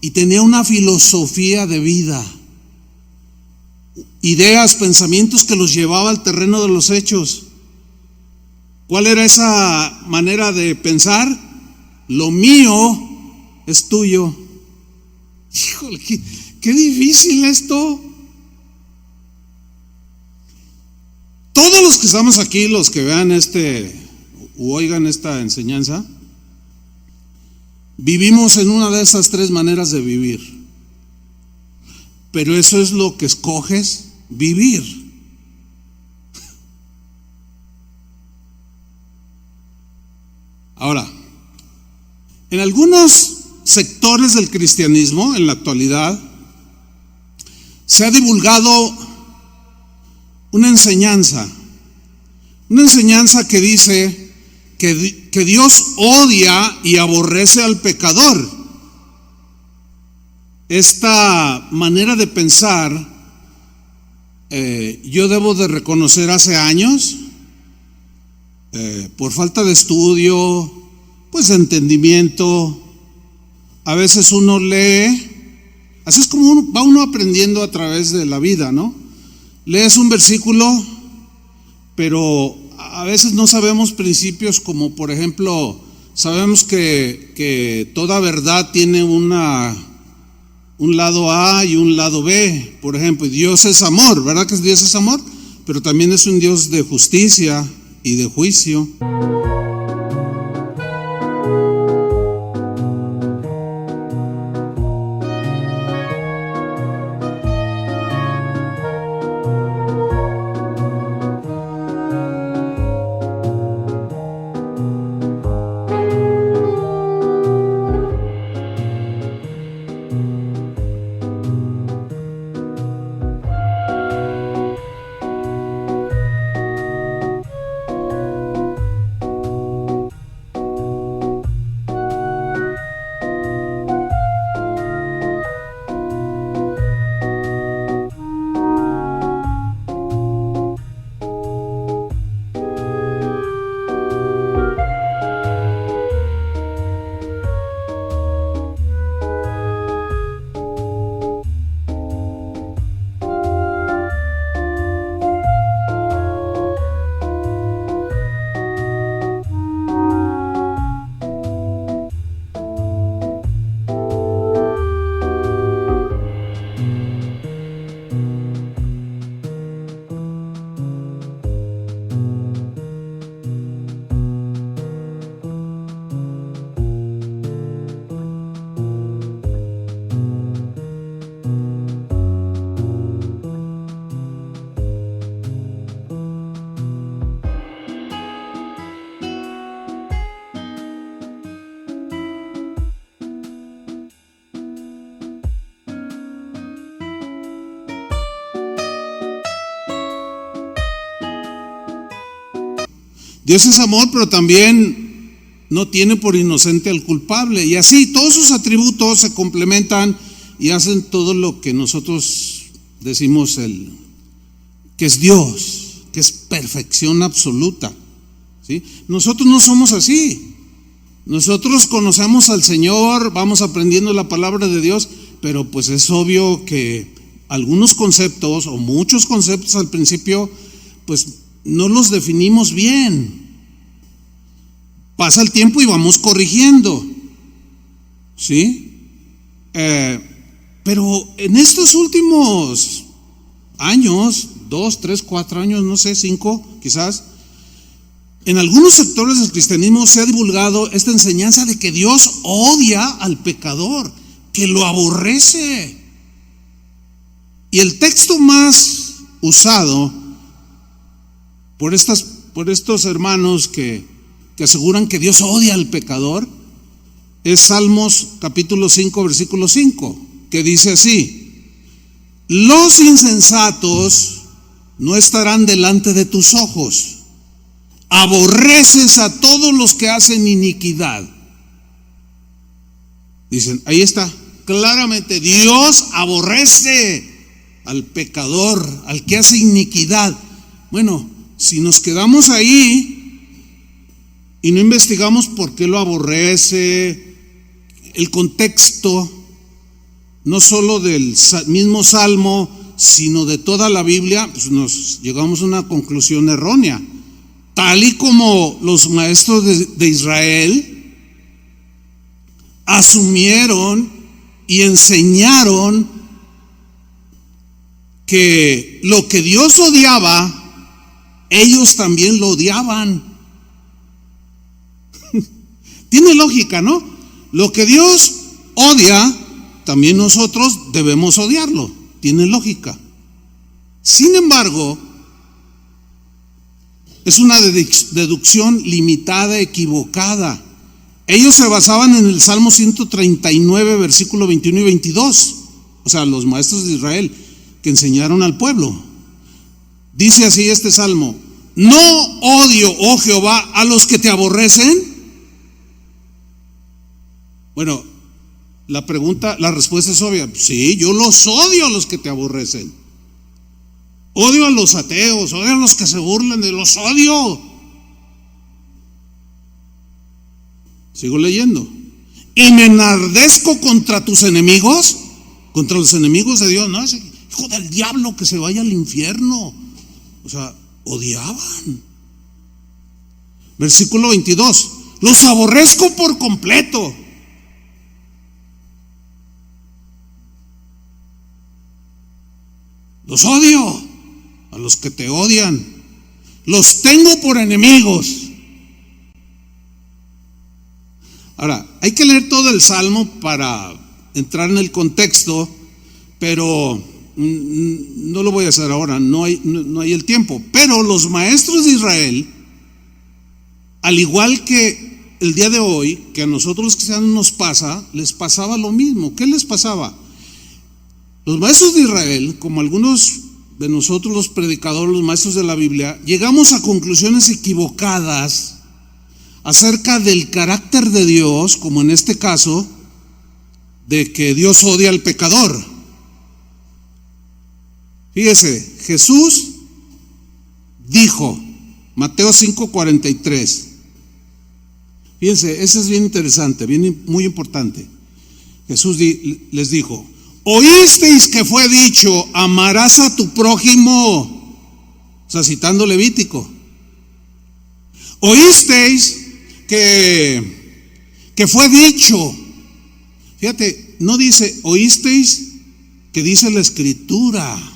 Y tenía una filosofía de vida, ideas, pensamientos que los llevaba al terreno de los hechos. ¿Cuál era esa manera de pensar? Lo mío es tuyo. Híjole, qué difícil esto. Todos los que estamos aquí, los que vean o oigan esta enseñanza, vivimos en una de esas tres maneras de vivir. Pero eso es lo que escoges vivir. Ahora, en algunos sectores del cristianismo en la actualidad se ha divulgado una enseñanza que dice que Dios odia y aborrece al pecador. Esta manera de pensar, yo debo de reconocer hace años, por falta de estudio, pues de entendimiento, a veces uno lee, así es como va uno aprendiendo a través de la vida, ¿no? Lees un versículo, pero a veces no sabemos principios como, por ejemplo, sabemos que toda verdad tiene un lado A y un lado B. Por ejemplo, Dios es amor, ¿verdad que Dios es amor? Pero también es un Dios de justicia y de juicio. Dios es amor, pero también no tiene por inocente al culpable. Y así todos sus atributos se complementan y hacen todo lo que nosotros decimos que es Dios, que es perfección absoluta, ¿sí? Nosotros no somos así. Nosotros conocemos al Señor, vamos aprendiendo la palabra de Dios, pero pues es obvio que algunos conceptos o muchos conceptos al principio pues no los definimos bien. Pasa el tiempo y vamos corrigiendo, ¿sí? Pero en estos últimos años, 2, 3, 4 años, no sé, 5 quizás, en algunos sectores del cristianismo se ha divulgado esta enseñanza de que Dios odia al pecador. que lo aborrece. Y el texto más usado por estos hermanos que aseguran que Dios odia al pecador es Salmos capítulo 5, versículo 5, que dice así: los insensatos no estarán delante de tus ojos, aborreces a todos los que hacen iniquidad. Dicen, ahí está, claramente, Dios aborrece al pecador, al que hace iniquidad. Bueno, si nos quedamos ahí y no investigamos por qué lo aborrece, el contexto, no solo del mismo Salmo, sino de toda la Biblia, pues nos llegamos a una conclusión errónea. Tal y como los maestros de Israel asumieron y enseñaron que lo que Dios odiaba, ellos también lo odiaban. Tiene lógica, ¿no? Lo que Dios odia, también nosotros debemos odiarlo. Tiene lógica. Sin embargo, es una deducción limitada, equivocada. Ellos se basaban en el Salmo 139, versículo 21 y 22. O sea, los maestros de Israel que enseñaron al pueblo. Dice así este salmo: ¿no odio, oh Jehová, a los que te aborrecen? Bueno, la respuesta es obvia. Sí, yo los odio a los que te aborrecen. Odio a los ateos, odio a los que se burlan de los odio. Sigo leyendo. Y me enardezco contra tus enemigos, contra los enemigos de Dios. No, ese hijo del diablo que se vaya al infierno. O sea, odiaban. Versículo 22. Los aborrezco por completo. Los odio a los que te odian. Los tengo por enemigos. Ahora, hay que leer todo el Salmo para entrar en el contexto, pero no lo voy a hacer ahora, no hay el tiempo. Pero los maestros de Israel, al igual que el día de hoy, que a nosotros los cristianos nos pasa, les pasaba lo mismo. ¿Qué les pasaba? Los maestros de Israel, como algunos de nosotros los predicadores, los maestros de la Biblia, llegamos a conclusiones equivocadas acerca del carácter de Dios, como en este caso, de que Dios odia al pecador. Fíjese, Jesús dijo, Mateo 5:43. Fíjense, eso es bien interesante, muy importante. Jesús les dijo: oísteis que fue dicho, amarás a tu prójimo. O sea, citando Levítico. Oísteis que fue dicho. Fíjate, no dice oísteis, que dice la Escritura.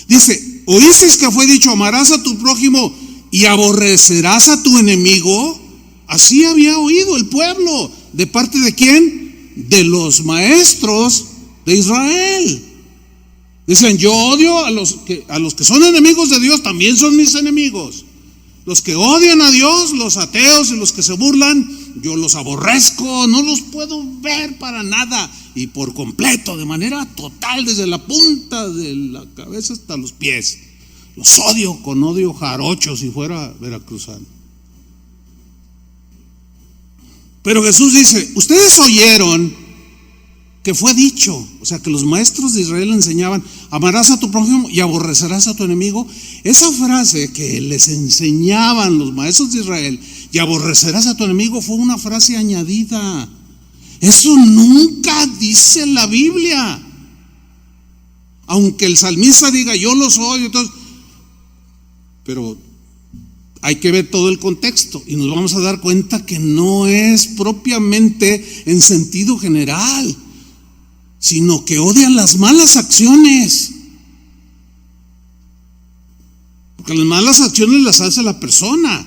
Dice, oísteis que fue dicho, amarás a tu prójimo y aborrecerás a tu enemigo. Así había oído el pueblo. ¿De parte de quién? De los maestros de Israel. Dicen, yo odio a los que son enemigos de Dios, también son mis enemigos. Los que odian a Dios, los ateos y los que se burlan, yo los aborrezco, no los puedo ver para nada y por completo, de manera total, desde la punta de la cabeza hasta los pies. Los odio con odio jarocho, si fuera veracruzano. Pero Jesús dice, ustedes oyeron que fue dicho, o sea, que los maestros de Israel enseñaban, amarás a tu prójimo y aborrecerás a tu enemigo. Esa frase que les enseñaban los maestros de Israel, y aborrecerás a tu enemigo, fue una frase añadida. Eso nunca dice la Biblia. Aunque el salmista diga, yo los odio, entonces, pero hay que ver todo el contexto y nos vamos a dar cuenta que no es propiamente en sentido general, sino que odian las malas acciones. Porque las malas acciones las hace la persona.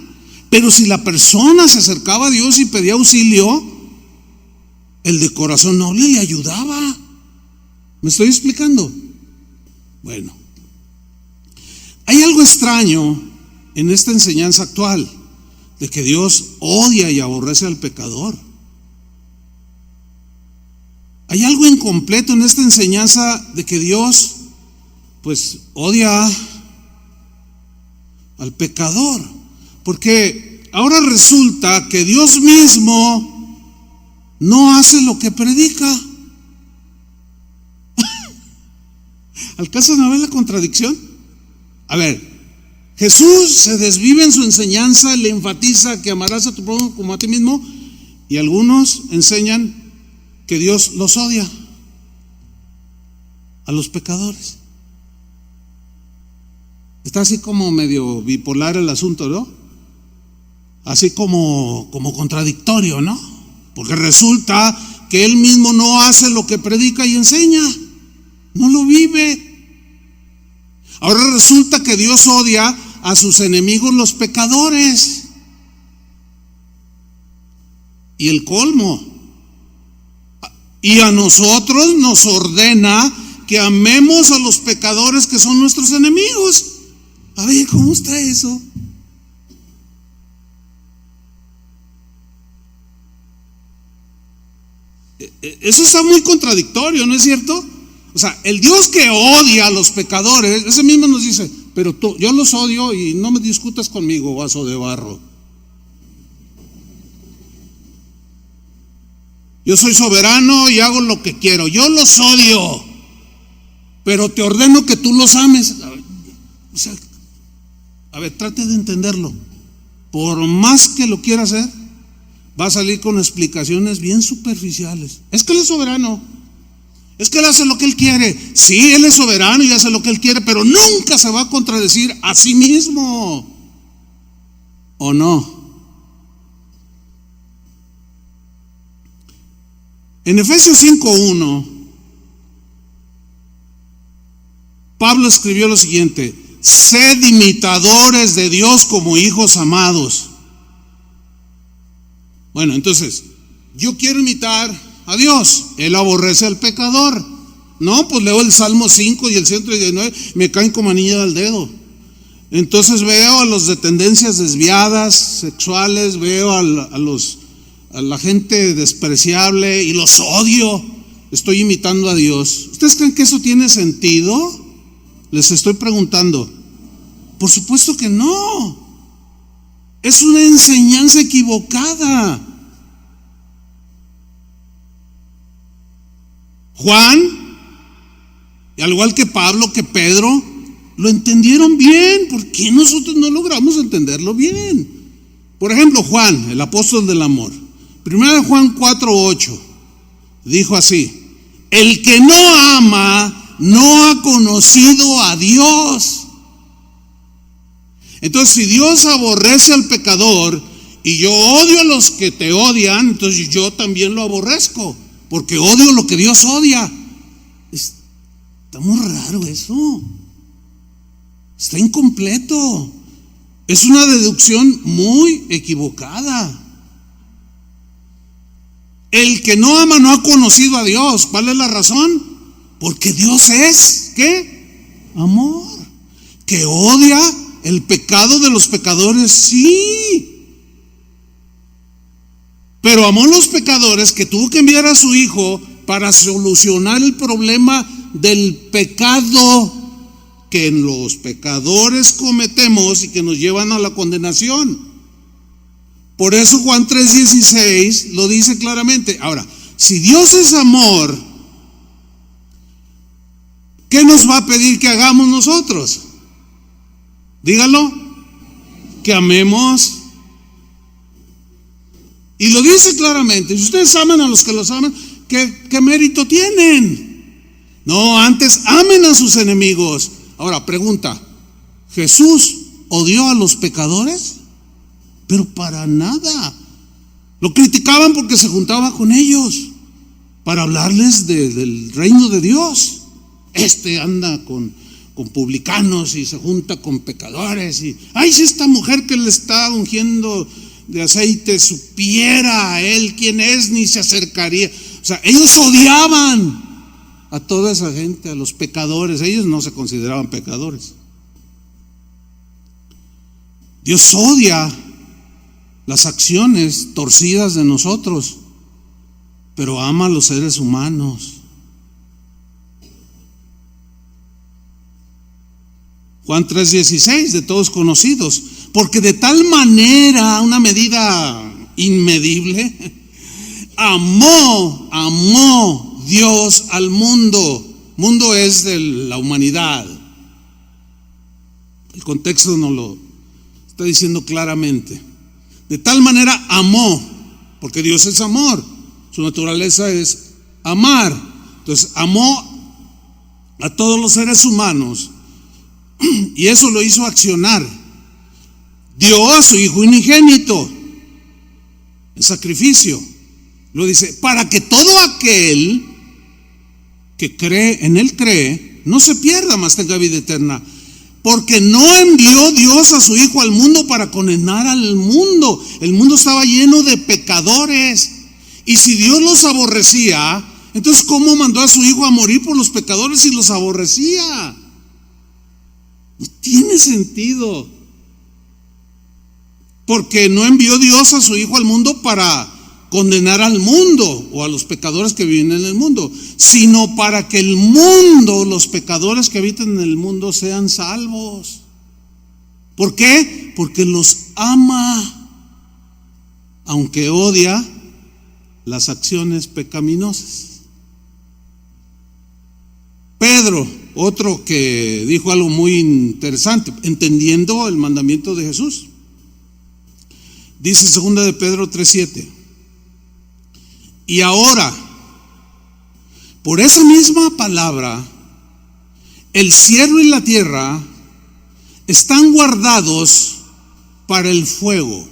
Pero si la persona se acercaba a Dios y pedía auxilio, El de corazón noble le ayudaba. ¿Me estoy explicando? Bueno, hay algo extraño en esta enseñanza actual, de que Dios odia y aborrece al pecador. Hay algo incompleto en esta enseñanza de que Dios, pues, odia al pecador, porque ahora resulta que Dios mismo no hace lo que predica. ¿Alcanzan a ver la contradicción? A ver, Jesús se desvive en su enseñanza, le enfatiza que amarás a tu prójimo como a ti mismo, y algunos enseñan que Dios los odia a los pecadores. Está así como medio bipolar el asunto, ¿no? Así como contradictorio, ¿no? Porque resulta que él mismo no hace lo que predica y enseña, no lo vive. Ahora resulta que Dios odia a sus enemigos, los pecadores. Y el colmo, y a nosotros nos ordena que amemos a los pecadores que son nuestros enemigos. A ver, ¿cómo está eso? Eso está muy contradictorio, ¿no es cierto? O sea, el Dios que odia a los pecadores, ese mismo nos dice, pero yo los odio y no me discutas conmigo, vaso de barro. Yo soy soberano y hago lo que quiero. Yo los odio, pero te ordeno que tú los ames. O sea, a ver, trate de entenderlo. Por más que lo quiera hacer, va a salir con explicaciones bien superficiales. Es que Él es soberano. Es que Él hace lo que Él quiere. Sí, Él es soberano y hace lo que Él quiere, pero nunca se va a contradecir a sí mismo. ¿O no? En Efesios 5:1, Pablo escribió lo siguiente: sed imitadores de Dios como hijos amados. Bueno, entonces, yo quiero imitar a Dios. Él aborrece al pecador. No, pues leo el Salmo 5 y el 119, me caen como anillo al dedo. Entonces veo a los de tendencias desviadas, sexuales, veo a la gente despreciable y los odio. Estoy imitando a Dios. ¿Ustedes creen que eso tiene sentido? Les estoy preguntando. Por supuesto que no. Es una enseñanza equivocada. Juan, al igual que Pablo, que Pedro, lo entendieron bien. ¿Por qué nosotros no logramos entenderlo bien? Por ejemplo, Juan, el apóstol del amor. 1 Juan 4:8 dijo así: el que no ama no ha conocido a Dios. Entonces, si Dios aborrece al pecador y yo odio a los que te odian, entonces yo también lo aborrezco, porque odio lo que Dios odia. Está muy raro eso. Está incompleto. Es una deducción muy equivocada. El que no ama no ha conocido a Dios. ¿Cuál es la razón? Porque Dios es, ¿qué? Amor. Que odia el pecado de los pecadores, sí. Pero amó a los pecadores, que tuvo que enviar a su Hijo para solucionar el problema del pecado que los pecadores cometemos y que nos llevan a la condenación. Por eso Juan 3:16 lo dice claramente. Ahora, si Dios es amor, ¿qué nos va a pedir que hagamos nosotros? Dígalo, que amemos. Y lo dice claramente: si ustedes aman a los que los aman, ¿qué mérito tienen? No, antes amen a sus enemigos. Ahora, pregunta: ¿Jesús odió a los pecadores? Pero para nada. Lo criticaban porque se juntaba con ellos para hablarles del reino de Dios. Anda con publicanos y se junta con pecadores. Y ay, si esta mujer que le está ungiendo de aceite supiera a él quién es, ni se acercaría. O sea, ellos odiaban a toda esa gente, a los pecadores. Ellos no se consideraban pecadores. Dios odia las acciones torcidas de nosotros, pero ama a los seres humanos. Juan 3:16, de todos conocidos, porque de tal manera, una medida inmedible, amó Dios al mundo. Mundo es de la humanidad. El contexto nos lo está diciendo claramente. De tal manera amó, porque Dios es amor, su naturaleza es amar. Entonces amó a todos los seres humanos, y eso lo hizo accionar. Dio a su Hijo unigénito en sacrificio. Lo dice, para que todo aquel que cree, en Él cree, no se pierda, mas tenga vida eterna. Porque no envió Dios a su Hijo al mundo para condenar al mundo. El mundo estaba lleno de pecadores. Y si Dios los aborrecía, entonces ¿cómo mandó a su Hijo a morir por los pecadores si los aborrecía? No tiene sentido. Porque no envió Dios a su Hijo al mundo para condenar al mundo o a los pecadores que viven en el mundo, sino para que el mundo, los pecadores que habitan en el mundo, sean salvos. ¿Por qué? Porque los ama, aunque odia las acciones pecaminosas. Pedro, otro que dijo algo muy interesante, entendiendo el mandamiento de Jesús. Dice 2 de Pedro 3:7. Y ahora, por esa misma palabra, el cielo y la tierra están guardados para el fuego. O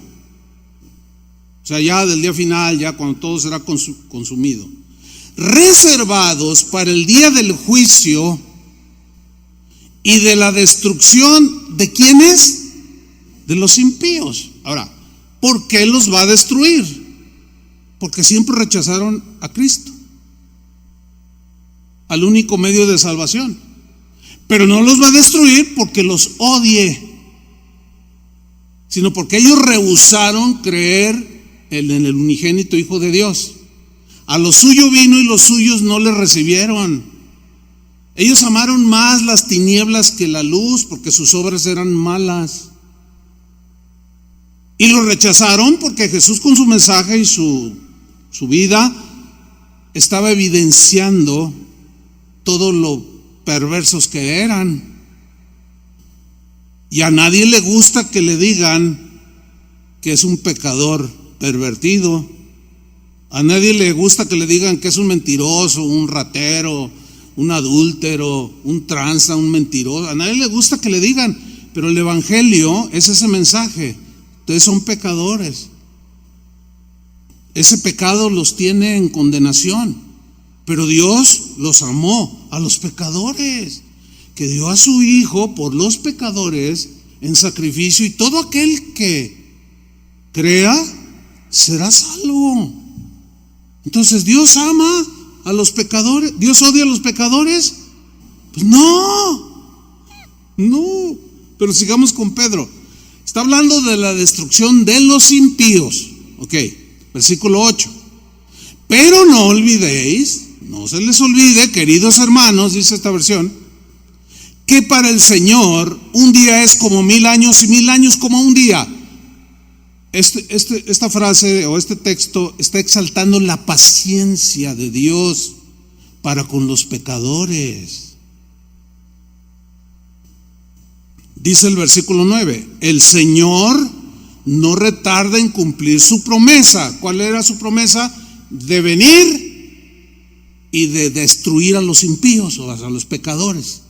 sea, ya del día final, ya cuando todo será consumido. Reservados para el día del juicio y de la destrucción de ¿quiénes? De los impíos. Ahora, ¿por qué los va a destruir? Porque siempre rechazaron a Cristo, al único medio de salvación. Pero no los va a destruir porque los odie, sino porque ellos rehusaron creer en el unigénito Hijo de Dios. A lo suyo vino y los suyos no le recibieron. Ellos amaron más las tinieblas que la luz, porque sus obras eran malas. Y lo rechazaron porque Jesús, con su mensaje y su vida, estaba evidenciando todo lo perversos que eran. Y a nadie le gusta que le digan que es un pecador pervertido. A nadie le gusta que le digan que es un mentiroso, un ratero, un adúltero, un tranza, un mentiroso. A nadie le gusta que le digan, pero el evangelio es ese mensaje. Ustedes son pecadores. Ese pecado los tiene en condenación, pero Dios los amó a los pecadores, que dio a su Hijo por los pecadores en sacrificio, y todo aquel que crea será salvo. Entonces, ¿Dios ama a los pecadores? ¿Dios odia a los pecadores? Pues no. Pero sigamos con Pedro. Está hablando de la destrucción de los impíos. Ok, versículo 8. Pero no olvidéis, no se les olvide, queridos hermanos, dice esta versión, que para el Señor un día es como 1000 años y 1000 años como un día. Esta frase o este texto está exaltando la paciencia de Dios para con los pecadores. Dice el versículo 9, el Señor no retarda en cumplir su promesa. ¿Cuál era su promesa? De venir y de destruir a los impíos o a los pecadores.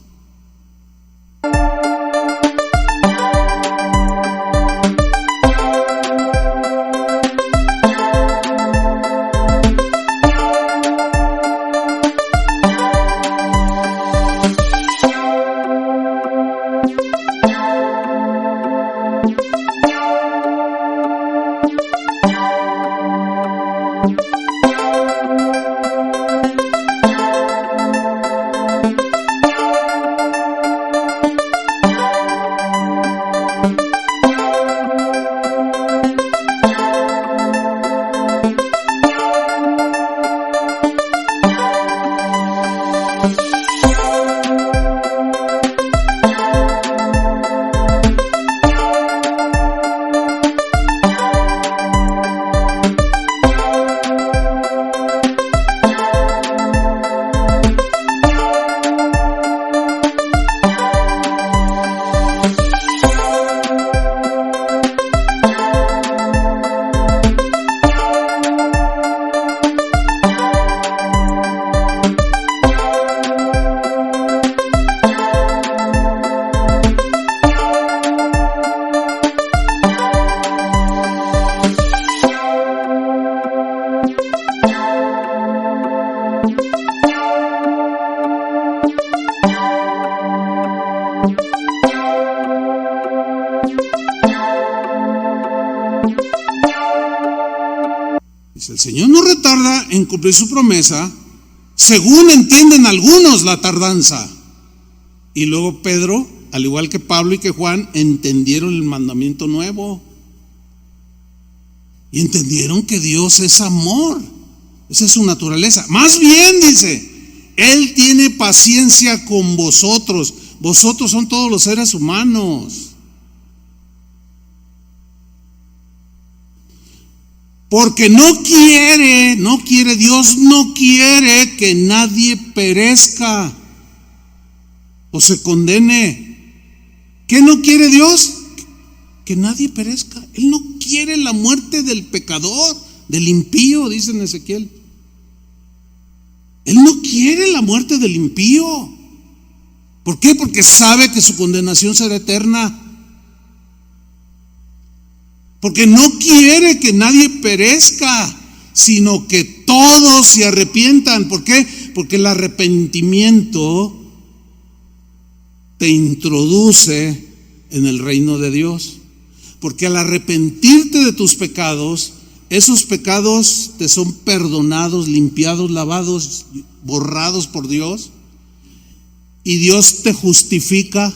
El Señor no retarda en cumplir su promesa, según entienden algunos la tardanza. Y luego Pedro, al igual que Pablo y que Juan, entendieron el mandamiento nuevo. Y entendieron que Dios es amor. Esa es su naturaleza. Más bien, dice, Él tiene paciencia con vosotros. Vosotros son todos los seres humanos. Porque Dios no quiere que nadie perezca o se condene. ¿Qué no quiere Dios? Que nadie perezca. Él no quiere la muerte del pecador, del impío, dice en Ezequiel. Él no quiere la muerte del impío. ¿Por qué? Porque sabe que su condenación será eterna. Porque no quiere que nadie perezca, sino que todos se arrepientan. ¿Por qué? Porque el arrepentimiento te introduce en el reino de Dios. Porque al arrepentirte de tus pecados, esos pecados te son perdonados, limpiados, lavados, borrados por Dios. Y Dios te justifica.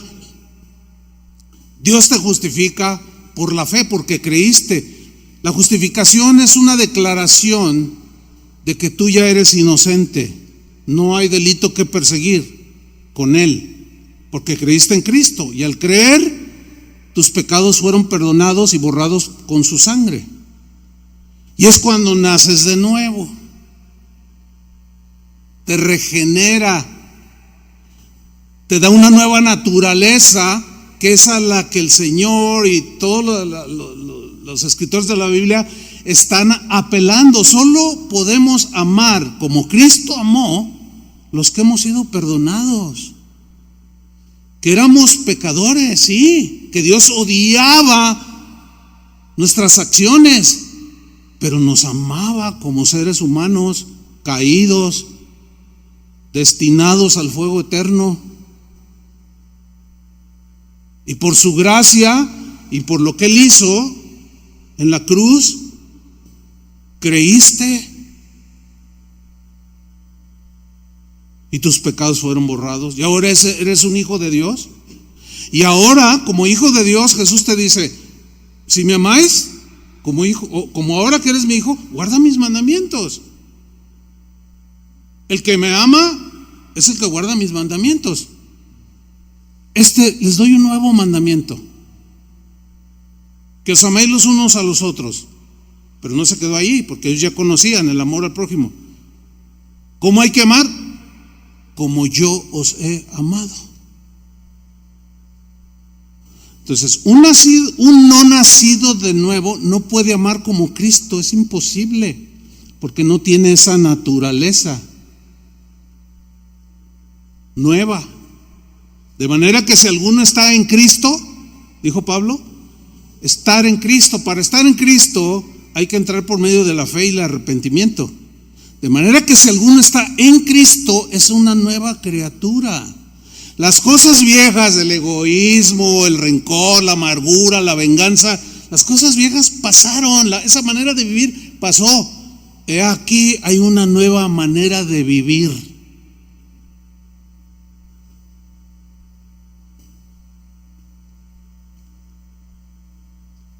Dios te justifica por la fe, porque creíste. La justificación es una declaración de que tú ya eres inocente. No hay delito que perseguir con Él, porque creíste en Cristo. Y al creer, tus pecados fueron perdonados y borrados con su sangre. Y es cuando naces de nuevo. Te regenera. Te da una nueva naturaleza, que es a la que el Señor y todos los escritores de la Biblia están apelando. Solo podemos amar como Cristo amó los que hemos sido perdonados. Que éramos pecadores, sí, que Dios odiaba nuestras acciones, pero nos amaba como seres humanos caídos, destinados al fuego eterno. Y por su gracia y por lo que Él hizo en la cruz, creíste y tus pecados fueron borrados. Y ahora eres un hijo de Dios. Y ahora, como hijo de Dios, Jesús te dice: si me amáis, como hijo, como ahora que eres mi hijo, guarda mis mandamientos. El que me ama es el que guarda mis mandamientos. Les doy un nuevo mandamiento: que os améis los unos a los otros. Pero no se quedó ahí, porque ellos ya conocían el amor al prójimo. ¿Cómo hay que amar? Como yo os he amado. Entonces, un no nacido de nuevo no puede amar como Cristo. Es imposible, porque no tiene esa naturaleza nueva. De manera que si alguno está en Cristo, dijo Pablo, estar en Cristo. Para estar en Cristo hay que entrar por medio de la fe y el arrepentimiento. De manera que si alguno está en Cristo, es una nueva criatura. Las cosas viejas del egoísmo, el rencor, la amargura, la venganza, las cosas viejas pasaron. Esa manera de vivir pasó. He aquí hay una nueva manera de vivir.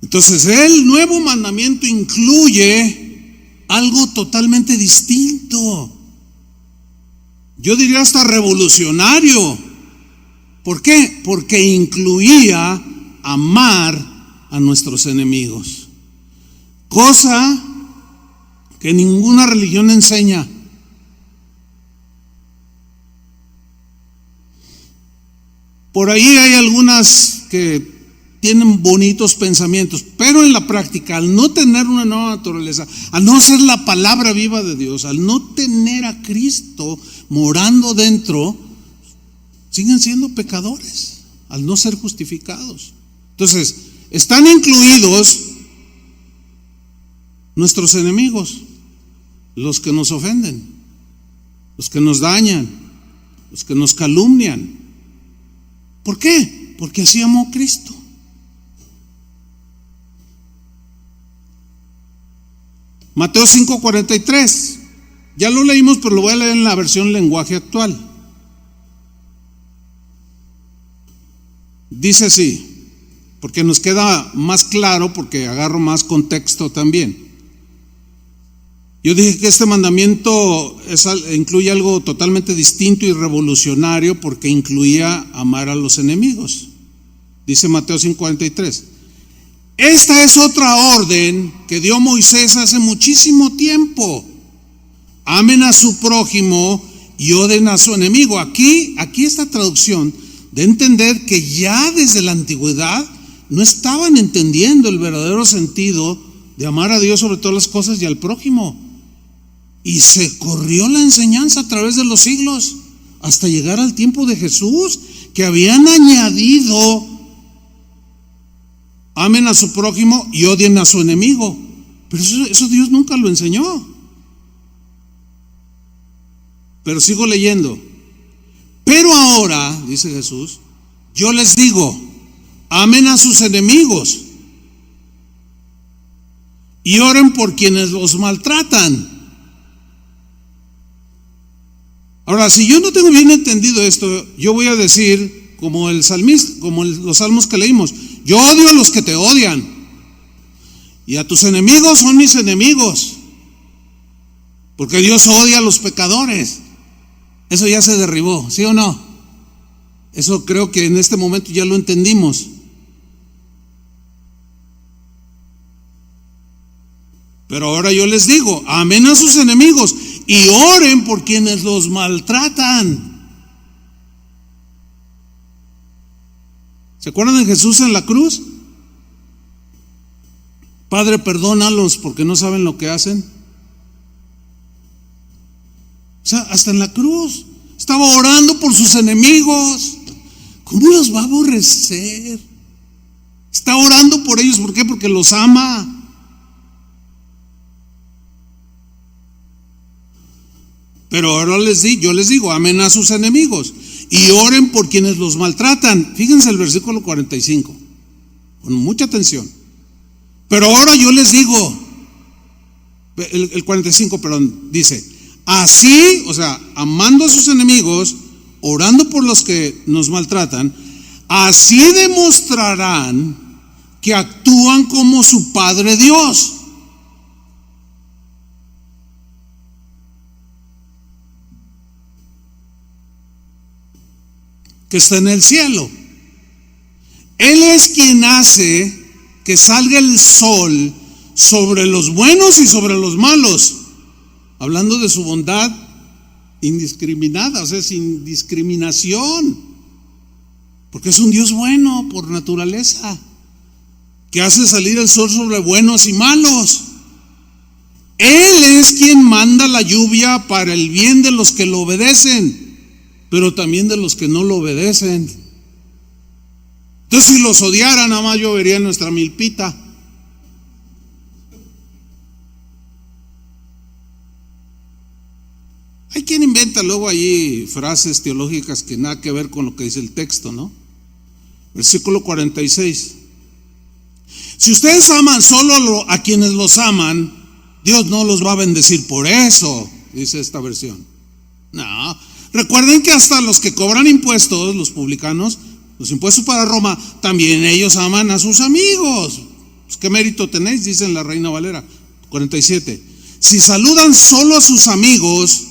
Entonces el nuevo mandamiento incluye algo totalmente distinto. Yo diría hasta revolucionario. ¿Por qué? Porque incluía amar a nuestros enemigos. Cosa que ninguna religión enseña. Por ahí hay algunas que tienen bonitos pensamientos, pero en la práctica, al no tener una nueva naturaleza, al no ser la palabra viva de Dios, al no tener a Cristo morando dentro, siguen siendo pecadores, al no ser justificados. Entonces, están incluidos nuestros enemigos, los que nos ofenden, los que nos dañan, los que nos calumnian. ¿Por qué? Porque así amó Cristo. Mateo 5:43. Ya lo leímos, pero lo voy a leer en la versión lenguaje actual. Dice así, porque nos queda más claro, porque agarro más contexto también. Yo dije que este mandamiento incluye algo totalmente distinto y revolucionario, porque incluía amar a los enemigos. Dice Mateo 5:43. Esta es otra orden que dio Moisés hace muchísimo tiempo. Amen a su prójimo y odien a su enemigo. Aquí esta traducción de entender que ya desde la antigüedad no estaban entendiendo el verdadero sentido de amar a Dios sobre todas las cosas y al prójimo. Y se corrió la enseñanza a través de los siglos hasta llegar al tiempo de Jesús, que habían añadido: amen a su prójimo y odien a su enemigo. Pero eso Dios nunca lo enseñó. Pero sigo leyendo. Pero ahora, dice Jesús, yo les digo: amen a sus enemigos y oren por quienes los maltratan. Ahora, si yo no tengo bien entendido esto, yo voy a decir como el salmista, como los salmos que leímos: yo odio a los que te odian, y a tus enemigos son mis enemigos, porque Dios odia a los pecadores. Eso ya se derribó, ¿sí o no? Eso creo que en este momento ya lo entendimos. Pero ahora yo les digo: amen a sus enemigos y oren por quienes los maltratan. ¿Se acuerdan de Jesús en la cruz? Padre, perdónalos porque no saben lo que hacen. O sea, hasta en la cruz estaba orando por sus enemigos. ¿Cómo los va a aborrecer? Está orando por ellos. ¿Por qué? Porque los ama. Pero ahora yo les digo: amen a sus enemigos y oren por quienes los maltratan. Fíjense el versículo 45, con mucha atención. Pero ahora yo les digo, el 45, perdón, dice: así, o sea, amando a sus enemigos, orando por los que nos maltratan, así demostrarán que actúan como su Padre Dios. Que está en el cielo. Él es quien hace que salga el sol sobre los buenos y sobre los malos, hablando de su bondad indiscriminada, o sea, sin discriminación, porque es un Dios bueno por naturaleza, que hace salir el sol sobre buenos y malos. Él es quien manda la lluvia para el bien de los que lo obedecen, pero también de los que no lo obedecen. Entonces, si los odiara, nada más llovería en nuestra milpita. Hay quien inventa luego allí frases teológicas que nada que ver con lo que dice el texto, ¿no? Versículo 46. Si ustedes aman solo a quienes los aman, Dios no los va a bendecir por eso, dice esta versión. No. Recuerden que hasta los que cobran impuestos, los publicanos, los impuestos para Roma, también ellos aman a sus amigos. Pues, ¿qué mérito tenéis? Dice en la Reina Valera 47. Si saludan solo a sus amigos,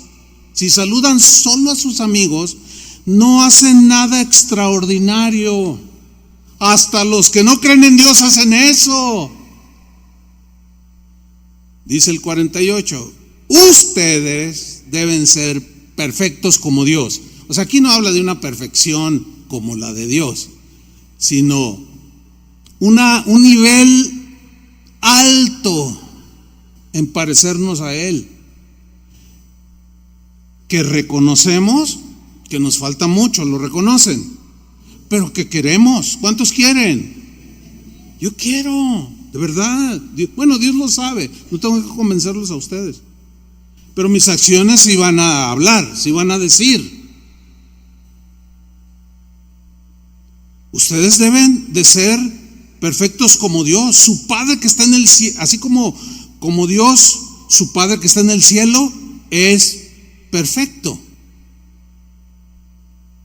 no hacen nada extraordinario. Hasta los que no creen en Dios hacen eso. Dice el 48. Ustedes deben ser perfectos como Dios. O sea, aquí no habla de una perfección como la de Dios, sino un nivel alto en parecernos a Él, que reconocemos que nos falta mucho, lo reconocen, pero que queremos. ¿Cuántos quieren? Yo quiero, de verdad. Bueno, Dios lo sabe, no tengo que convencerlos a ustedes. Pero mis acciones sí van a hablar, sí van a decir. Ustedes deben de ser perfectos como Dios, su Padre que está en el cielo. Así como Dios su Padre que está en el cielo, es perfecto.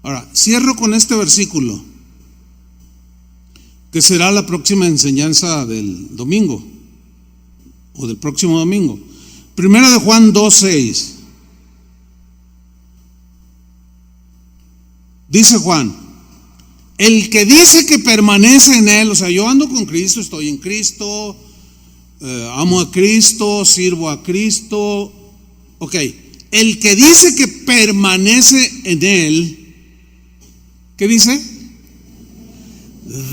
Ahora, cierro con este versículo, que será la próxima enseñanza del domingo, o del próximo domingo. Primera de Juan 2:6. Dice Juan: el que dice que permanece en él, o sea, yo ando con Cristo, estoy en Cristo, amo a Cristo, sirvo a Cristo. Ok, el que dice que permanece en él, ¿qué dice?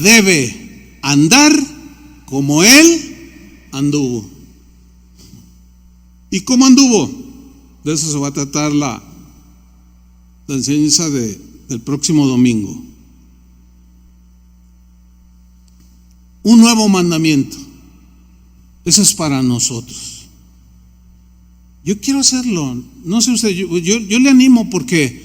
Debe andar como él anduvo. ¿Y cómo anduvo? De eso se va a tratar la enseñanza del próximo domingo. Un nuevo mandamiento. Eso es para nosotros. Yo quiero hacerlo. No sé usted, yo le animo porque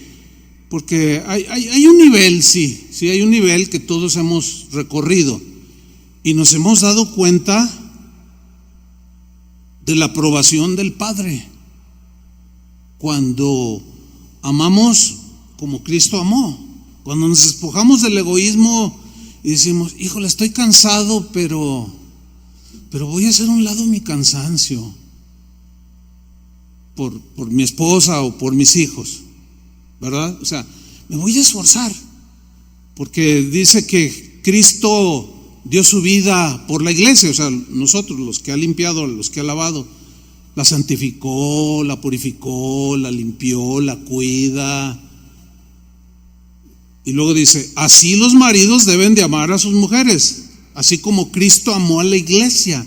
hay un nivel, sí, hay un nivel que todos hemos recorrido y nos hemos dado cuenta de la aprobación del Padre cuando amamos como Cristo amó, cuando nos despojamos del egoísmo y decimos: híjole, estoy cansado, pero voy a hacer a un lado mi cansancio por mi esposa o por mis hijos, ¿verdad? O sea, me voy a esforzar porque dice que Cristo dio su vida por la iglesia, o sea, nosotros, los que ha limpiado, los que ha lavado, la santificó, la purificó, la limpió, la cuida. Y luego dice: así los maridos deben de amar a sus mujeres, así como Cristo amó a la iglesia.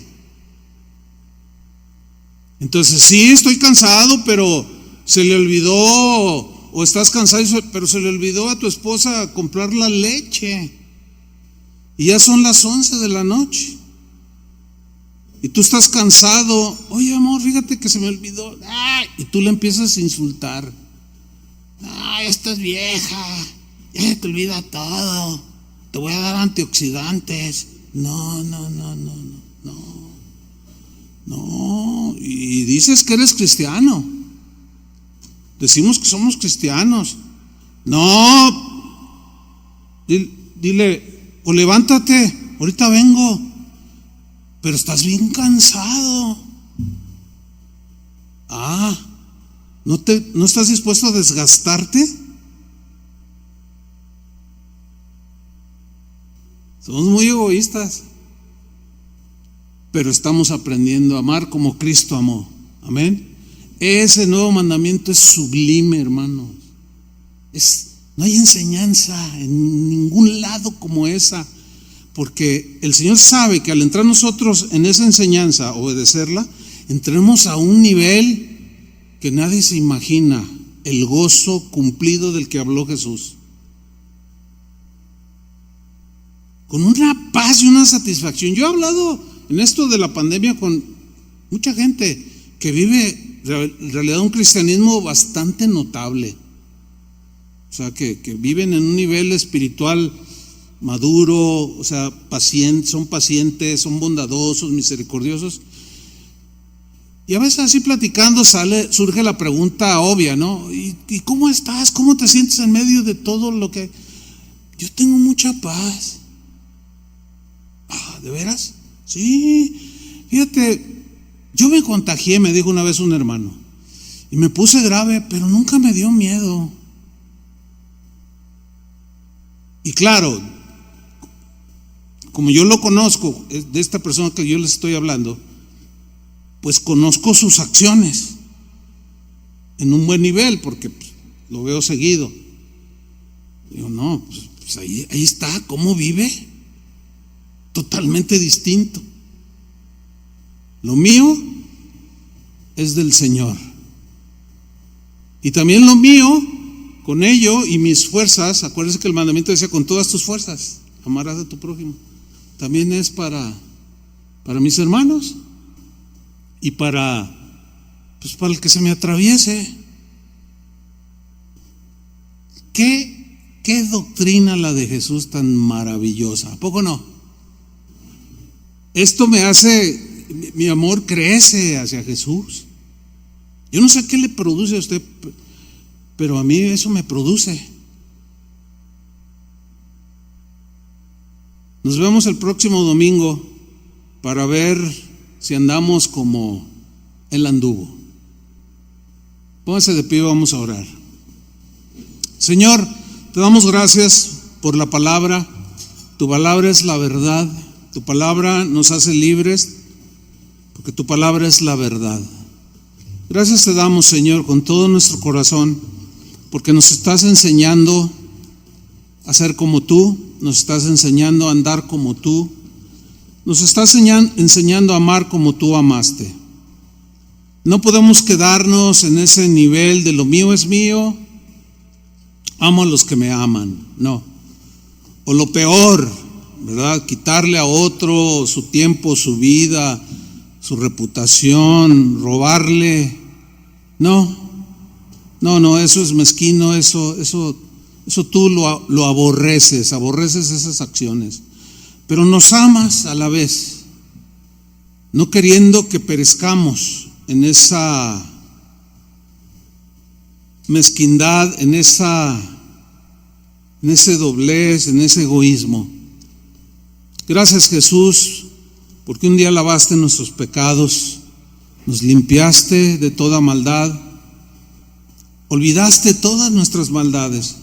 Entonces, sí, estoy cansado, pero se le olvidó, o estás cansado, pero se le olvidó a tu esposa comprar la leche. Y ya son las 11 de la noche. Y tú estás cansado. Oye, amor, fíjate que se me olvidó. ¡Ay! Y tú le empiezas a insultar. ¡Ay, estás vieja! Ya se te olvida todo. Te voy a dar antioxidantes. No. Y dices que eres cristiano. Decimos que somos cristianos. No. Dile: o levántate, ahorita vengo. Pero estás bien cansado. ¿No estás dispuesto a desgastarte? Somos muy egoístas, pero estamos aprendiendo a amar como Cristo amó. Amén. Ese nuevo mandamiento es sublime, hermanos. No hay enseñanza en ningún lado como esa, porque el Señor sabe que al entrar nosotros en esa enseñanza, obedecerla, entremos a un nivel que nadie se imagina, el gozo cumplido del que habló Jesús, con una paz y una satisfacción. Yo he hablado en esto de la pandemia con mucha gente que vive en realidad un cristianismo bastante notable, o sea, que viven en un nivel espiritual maduro, o sea, son pacientes, son bondadosos, misericordiosos. Y a veces así platicando surge la pregunta obvia, ¿no? ¿Y cómo estás? ¿Cómo te sientes en medio de todo lo que? Yo tengo mucha paz. ¿De veras? Sí, fíjate, yo me contagié, me dijo una vez un hermano, y me puse grave, pero nunca me dio miedo. Y claro, como yo lo conozco, de esta persona que yo les estoy hablando, pues conozco sus acciones en un buen nivel, porque lo veo seguido. Digo, no, pues ahí está, ¿cómo vive? Totalmente distinto. Lo mío es del Señor. Y también lo mío, con ello y mis fuerzas, acuérdense que el mandamiento decía: con todas tus fuerzas amarás a tu prójimo. También es para mis hermanos y para el que se me atraviese. ¿Qué doctrina la de Jesús tan maravillosa? ¿A poco no? Esto me hace, mi amor crece hacia Jesús. Yo no sé qué le produce a usted, pero a mí eso me produce. Nos vemos el próximo domingo para ver si andamos como Él anduvo. Póngase de pie, vamos a orar. Señor, te damos gracias por la palabra. Tu palabra es la verdad. Tu palabra nos hace libres, porque tu palabra es la verdad. Gracias te damos, Señor, con todo nuestro corazón, porque nos estás enseñando a ser como tú, nos estás enseñando a andar como tú, nos estás enseñando a amar como tú amaste. No podemos quedarnos en ese nivel de lo mío es mío, amo a los que me aman, no. O lo peor, ¿verdad? Quitarle a otro su tiempo, su vida, su reputación, robarle. No, eso es mezquino, eso tú lo aborreces esas acciones, pero nos amas a la vez, no queriendo que perezcamos en esa mezquindad, en ese doblez, en ese egoísmo. Gracias, Jesús, porque un día lavaste nuestros pecados, nos limpiaste de toda maldad, olvidaste todas nuestras maldades